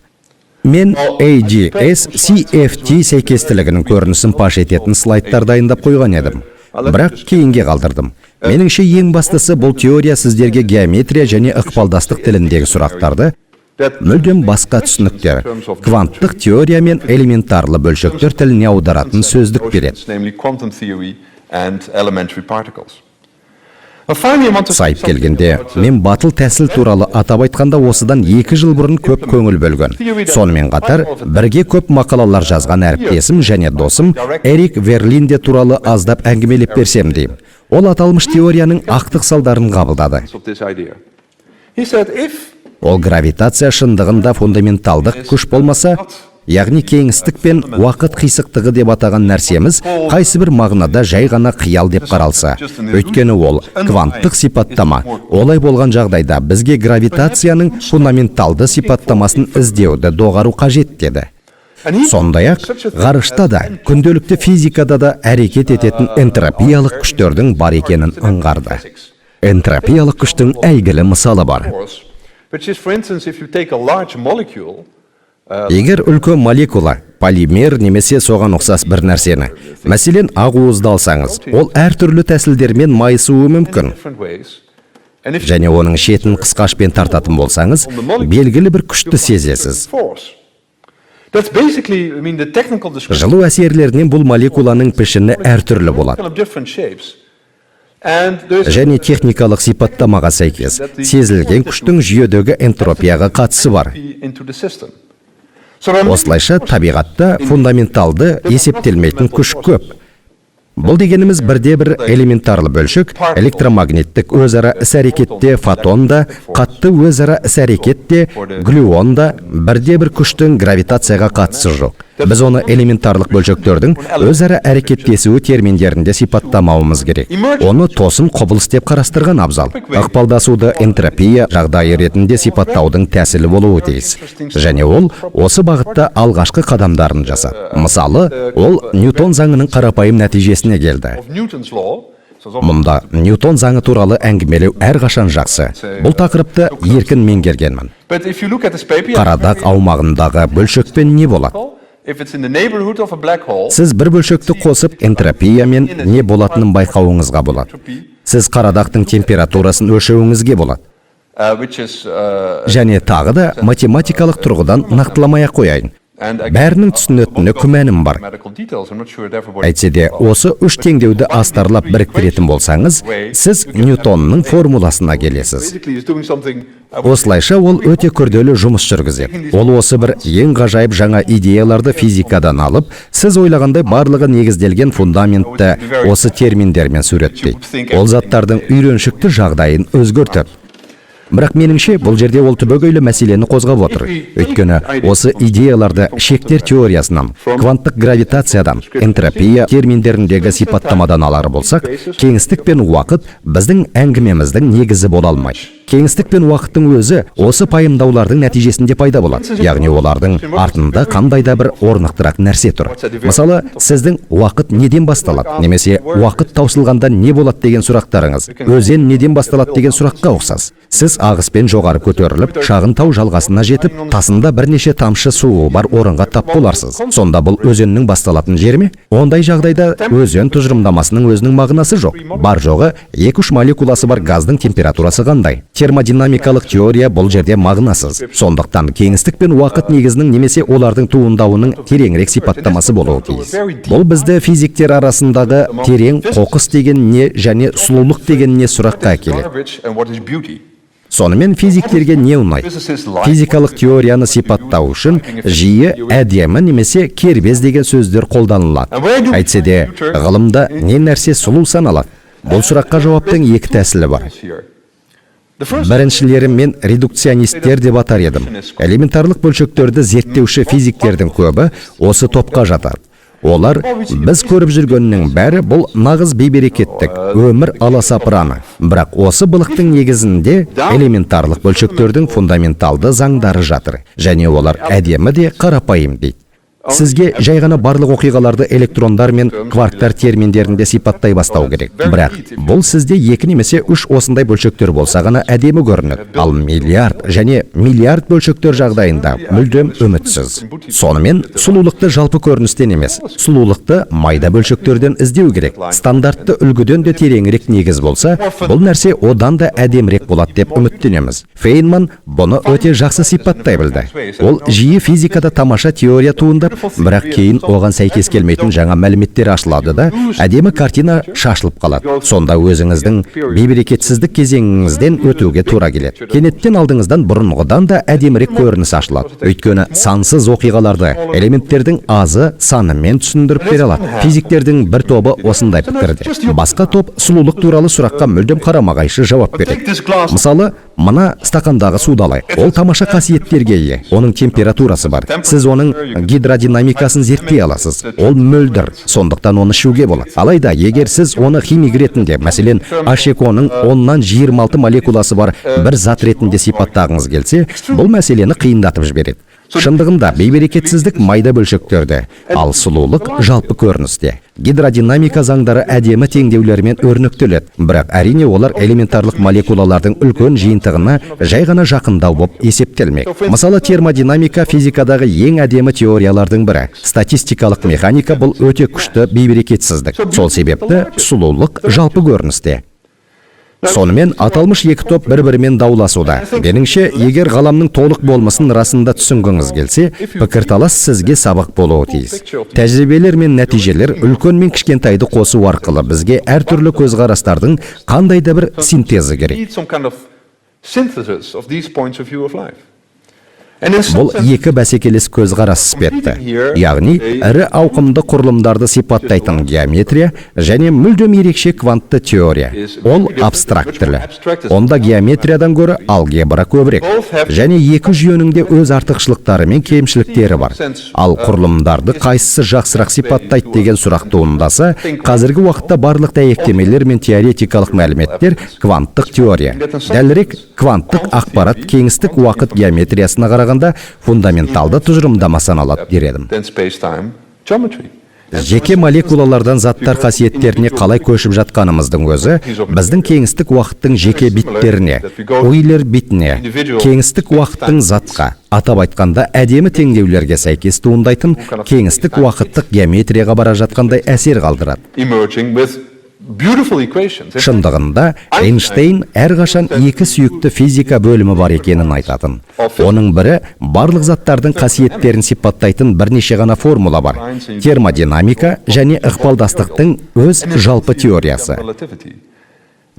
Мен ADS, CFT сәйкестілігінің көрінісін паш ететін слайдтар дайындап қойған едім. Бірақ кейінге қалдырдым. Меніңше ең бастысы бұл теория сіздерге геометрия және ықпалдастық тіліндегі сұрақтарды мүлдем басқа түсініктер, кванттық теория мен элементарлы бөлшектер тіліне аударатын сөздік береді. Сайып келгенде, мен батыл тәсіл туралы атап айтқанда осыдан 2 жыл бұрын көп көңіл бөлген. Сонымен қатар, бірге көп мақалалар жазған әріптесім және досым Эрик Верлинде туралы аздап әңгімелеп берсем деймін. Ол аталмыш теорияның ақтық салдарын қабылдады. Ол гравитация шындығында фундаменталдық күш болмаса, яғни кеңістік пен уақыт қисықтығы деп атаған нәрсеміз қайсы бір мағынада жай ғана қиял деп қаралса. Өйткені ол кванттық сипаттама. Олай болған жағдайда бізге гравитацияның фундаменталды сипаттамасын іздеуді доғару қажет деді. Сондай-ақ, ғарышта да, күнделікті физикада да әрекет ететін энтропиялық күштердің бар екенін аңғарды. Энтропиялық күштің әйгілі мысалы бар. Егер үлкен молекула, полимер немесе соған ұқсас бір нәрсені, мәселен ақуызды алсаңыз, ол әртүрлі тәсілдермен майысуы мүмкін. Және оның шетін қысқашпен тартатын болсаңыз, белгілі бір күшті сезесіз. Жылу әсерлерінен бұл молекуланың пішіні әртүрлі болады. Және техникалық сипаттамаға сәйкес, сезілген күштің жүйедегі энтропияға қатысы бар. Осылайша табиғатта фундаменталды есептелмейтін күш көп. Бұл дегеніміз бірде бір элементарлы бөлшек, электромагниттік өзара іс-әрекетте фотонда, қатты өзара іс-әрекетте глюонда бірде бір күштің гравитацияға қатысы жоқ. Біз оны элементарлық бөлшектердің өзара әрекеттесуі терминдерінде сипаттамауымыз керек. Оны тосын құбылыс деп қарастырған абзал. Ықпалдасуды энтропия жағдайы ретінде сипаттаудың тәсілі болуы тиіс. Және ол осы бағытта алғашқы қадамдарын жасады. Мысалы, ол Ньютон заңының қарапайым нәтижесіне келді. Мұнда Ньютон заңы туралы әңгімелеу әрқашан жақсы. Бұл тақырыпты еркін меңгергенмін. Қарадақ аумағындағы бөлшекпен не болады? Сіз бір бөлшекті қосып энтропия мен не болатынын байқауыңызға болады. Сіз қарадақтың температурасын өлшеуіңізге болады. Және тағы да математикалық тұрғыдан нақтыламай-ақ қояйын. Бәрінің түсінетіні күмәнім бар. Әйтсе де, осы үш теңдеуді астарлап біріктіретін болсаңыз, сіз Ньютонның формуласына келесіз. Осылайша ол өте күрделі жұмыс жүргізеді. Ол осы бір ең ғажайып жаңа идеяларды физикадан алып, сіз ойлағандай барлығы негізделген фундаментті осы терминдермен суреттейді. Ол заттардың үйреншікті жағдайын өзгертіп. Бірақ меніңше, бұл жерде ол түбегейлі мәселені қозғап отыр. Өйткені осы идеяларды шектер теориясынан, кванттық гравитациядан, энтропия терминдеріндегі сипаттамадан алар болсақ, кеңістік пен уақыт біздің әңгімеміздің негізі бола алмайды. Кеңістік пен уақыттың өзі осы пайымдаулардың нәтижесінде пайда болады. Яғни олардың артында қандай да бір орнықтырақ нәрсе тұр. Мысалы, сіздің уақыт неден басталады, немесе уақыт таусылғанда не болады деген сұрақтарыңыз, өзен неден басталады деген сұраққа ұқсас. Сіз ағыспен жоғары көтеріліп, шағын тау жалғасына жетіп, тасында бірнеше тамшы суы бар орынға тап боларсыз. Сонда бұл өзеннің басталатын жері ме? Ондай жағдайда өзен тұжырымдамасының өзінің мағынасы жоқ. Бар жоғы 2-3 молекуласы бар газдың температурасы қандай? Термодинамикалық теория бұл жерде мағынасыз. Сондықтан кеңістік пен уақыт негізінің немесе олардың туындауының тереңірек сипаттамасы болуы тиіс. Бұл бізді физиктер арасындағы терең қоқыс деген не және сұлулық деген не сұраққа әкеледі. Сонымен физиктерге не ұнайды? Физикалық теорияны сипаттау үшін жиі әдемі немесе кербез деген сөздер қолданылады. Әйтсе де, ғылымда не нәрсе сұлу саналады? Бұл сұраққа жауаптың екі тәсілі бар. Біріншілері мен редукционисттер деп атар едім. Элементарлық бөлшектерді зерттеуші физиктердің көбі осы топқа жатады. Олар біз көріп жүргеннің бәрі бұл нағыз бейберекеттік, өмір аласапыраны. Бірақ осы былықтың негізінде элементарлық бөлшектердің фундаменталды заңдары жатыр. Және олар әдемі де қарапайым дейді. Сізге жай ғана барлық оқиғаларды электрондар мен кварктар терминдерінде сипаттай бастау керек. Бірақ бұл сізде 2 немесе 3 осындай бөлшектер болса ғана әдемі көрінеді. Ал миллиард және миллиард бөлшектер жағдайында мүлдем үмітсіз. Сонымен сұлулықты жалпы көріністен емес, сұлулықты майда бөлшектерден іздеу керек. Стандартты үлгіден де тереңірек негіз болса, бұл нәрсе одан да әдемірек болады деп үміттенеміз. Фейнман бұны өте жақсы сипаттай білді. Ол жиі физикада тамаша теория туындап, бірақ кейін оған сәйкес келмейтін жаңа мәліметтер ашылады да, әдемі картина шашылып қалады. Сонда өзіңіздің бейберекетсіздік кезеңіңізден өтуге тура келеді. Кенеттен алдыңыздан бұрынғыдан да әдемірек көрініс ашылады. Өйткені сансыз оқиғаларды элементтердің азы санымен түсіндіріп бере алады. Физиктердің бір тобы осындай пікірде. Басқа топ сұлулық туралы сұраққа мүлдем қарама-қайшы жауап береді. Мысалы, мына стақандағы суды алайық. Ол тамаша қасиеттерге ие. Оның температурасы бар. Сіз оның гидродинамикасын зерттей аласыз. Ол мөлдір, сондықтан оны ішуге болады. Алайда, егер сіз оны химик ретінде, мәселен, H2O-ның 10-нан 26 молекуласы бар бір зат ретінде сипаттағыңыз келсе, бұл мәселені қиындатып жібереді. Шындығында бейберекетсіздік майда бөлшектерде, ал сұлулық жалпы көріністе. Гидродинамика заңдары әдемі теңдеулермен өрнектеледі, бірақ әрине олар элементарлық молекулалардың үлкен жиынтығына жай ғана жақындау болып есептелмек. Мысалы, термодинамика физикадағы ең әдемі теориялардың бірі. Статистикалық механика бұл өте күшті бейберекетсіздік. Сол себепті сұлулық жалпы көріністе. Сонымен аталмыш екі топ бір-бірімен дауласуда. Меніңше, егер ғаламның толық болмысын расында түсінгіңіз келсе, пікірталас сізге сабақ болуы тиіс. Тәжірибелер мен нәтижелер үлкен мен кішкентайды қосу арқылы бізге әртүрлі көзқарастардың қандай да бір синтезі керек. Бұл екі бәсекелес көзқарас іспетті. Яғни, ірі ауқымды құрылымдарды сипаттайтын геометрия және мүлдем ерекше квантты теория. Ол абстракт тілі. Онда геометриядан гөрі алгебра көбірек. Және екі жүйенің де өз артықшылықтары мен кемшіліктері бар. Ал құрылымдарды қайсысы жақсырақ сипаттайды деген сұрақ туындаса, қазіргі уақытта барлық дәйектемелер мен теоретикалық мәліметтер кванттық теория. Дәлірек, кванттық ақпарат кеңістік уақыт геометриясына қарағанда фундаменталды тұжырымдама саналады дер едім. Жеке молекулалардан заттар қасиеттеріне қалай көшіп жатқанымыздың өзі біздің кеңістік уақыттың жеке биттеріне, Уиллер битіне, кеңістік уақыттың затқа, атап айтқанда әдемі теңдеулерге сәйкес туындайтын кеңістік уақыттық геометрияға бара жатқандай әсер қалдырады. Шындығында, Эйнштейн әрқашан екі сүйікті физика бөлімі бар екенін айтатын. Оның бірі барлық заттардың қасиеттерін сипаттайтын бірнеше ғана формула бар. Термодинамика және ықпалдастықтың өз жалпы теориясы.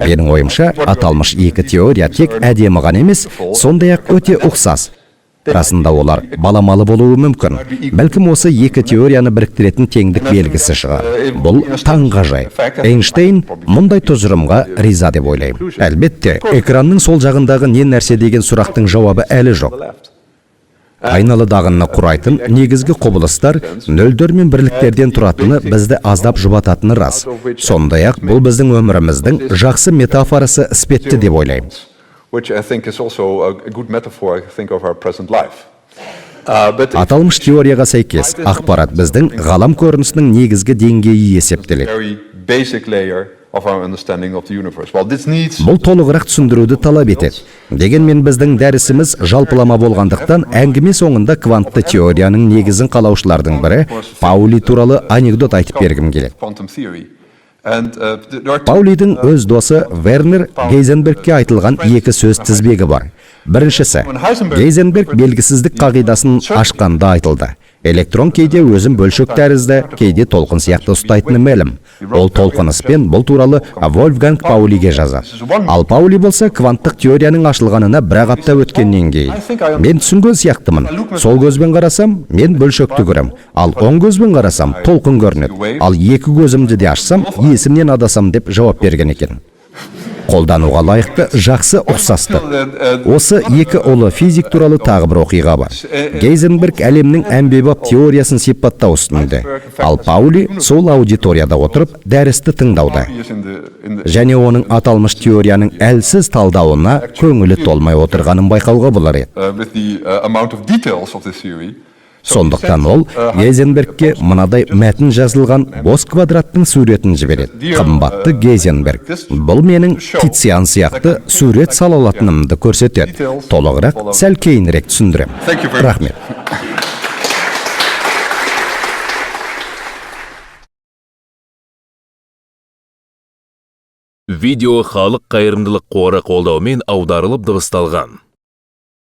Менің ойымша, аталмыш екі теория тек әдемі ғана емес, сондай-ақ өте ұқсас. Расында олар баламалы болуы мүмкін. Бәлкім осы екі теорияны біріктіретін теңдік белгісі шығар. Бұл таңғажайып. Эйнштейн мұндай тұжырымға риза деп ойлаймын. Әлбетте, экранның сол жағындағы не нәрсе деген сұрақтың жауабы әлі жоқ. Айналадағыны құрайтын негізгі құбылыстар нөлдер мен бірліктерден тұратыны бізді аздап жұбататыны рас. Сондай-ақ бұл біздің өміріміздің жақсы метафорасы іспетті деп ойлаймын. Which I think is also a good metaphor, I think, of our present life. Аталмыш теорияға сәйкес, ақпарат біздің ғалам көрінісінің негізгі деңгейі есептеледі. Бұл толығырақ түсіндіруді талап етеді. Дегенмен біздің дәрісіміз жалпылама болғандықтан, әңгіме соңында квантты теорияның негізін қалаушылардың бірі Паули туралы анекдот айтып бергім келеді. Паулидің өз досы Вернер Гейзенбергке айтылған екі сөз тізбегі бар. Біріншісі, Гейзенберг белгісіздік қағидасын ашқанда айтылды. Электрон кейде өзін бөлшек тәрізді, кейде толқын сияқты ұстайтыны мәлім. Ол толқыныспен бұл туралы Вольфганг Паулиге жазады. Ал Паули болса кванттық теорияның ашылғанына бір апта өткеннен кейін. Мен түсінген сияқтымын. Сол көзбен қарасам, мен бөлшекті көрем. Ал оң көзбен қарасам, толқын көрінеді. Ал екі көзімді де ашсам, есімнен адасам деп жауап берген екен. Қолдануға лайықты жақсы ұқсастық. Осы екі ұлы физик туралы тағы бір оқиға бар. Гейзенберг әлемнің әмбебап теориясын сипаттау үстінде, ал Паули сол аудиторияда отырып дәрісті тыңдауда. Және оның аталмыш теорияның әлсіз талдауына көңілі толмай отырғанын байқауға болар еді. Сондықтан ол Гейзенбергке мынадай мәтін жазылған бос квадраттың суретін жібереді. Қымбатты Гейзенберг, бұл менің Тициан сияқты сурет сала алатынымды көрсетеді. Толығырақ сәл кейінірек түсіндірем. Рахмет. Видео халық қайырымдылық қоры қолдауымен аударылып дыбысталған.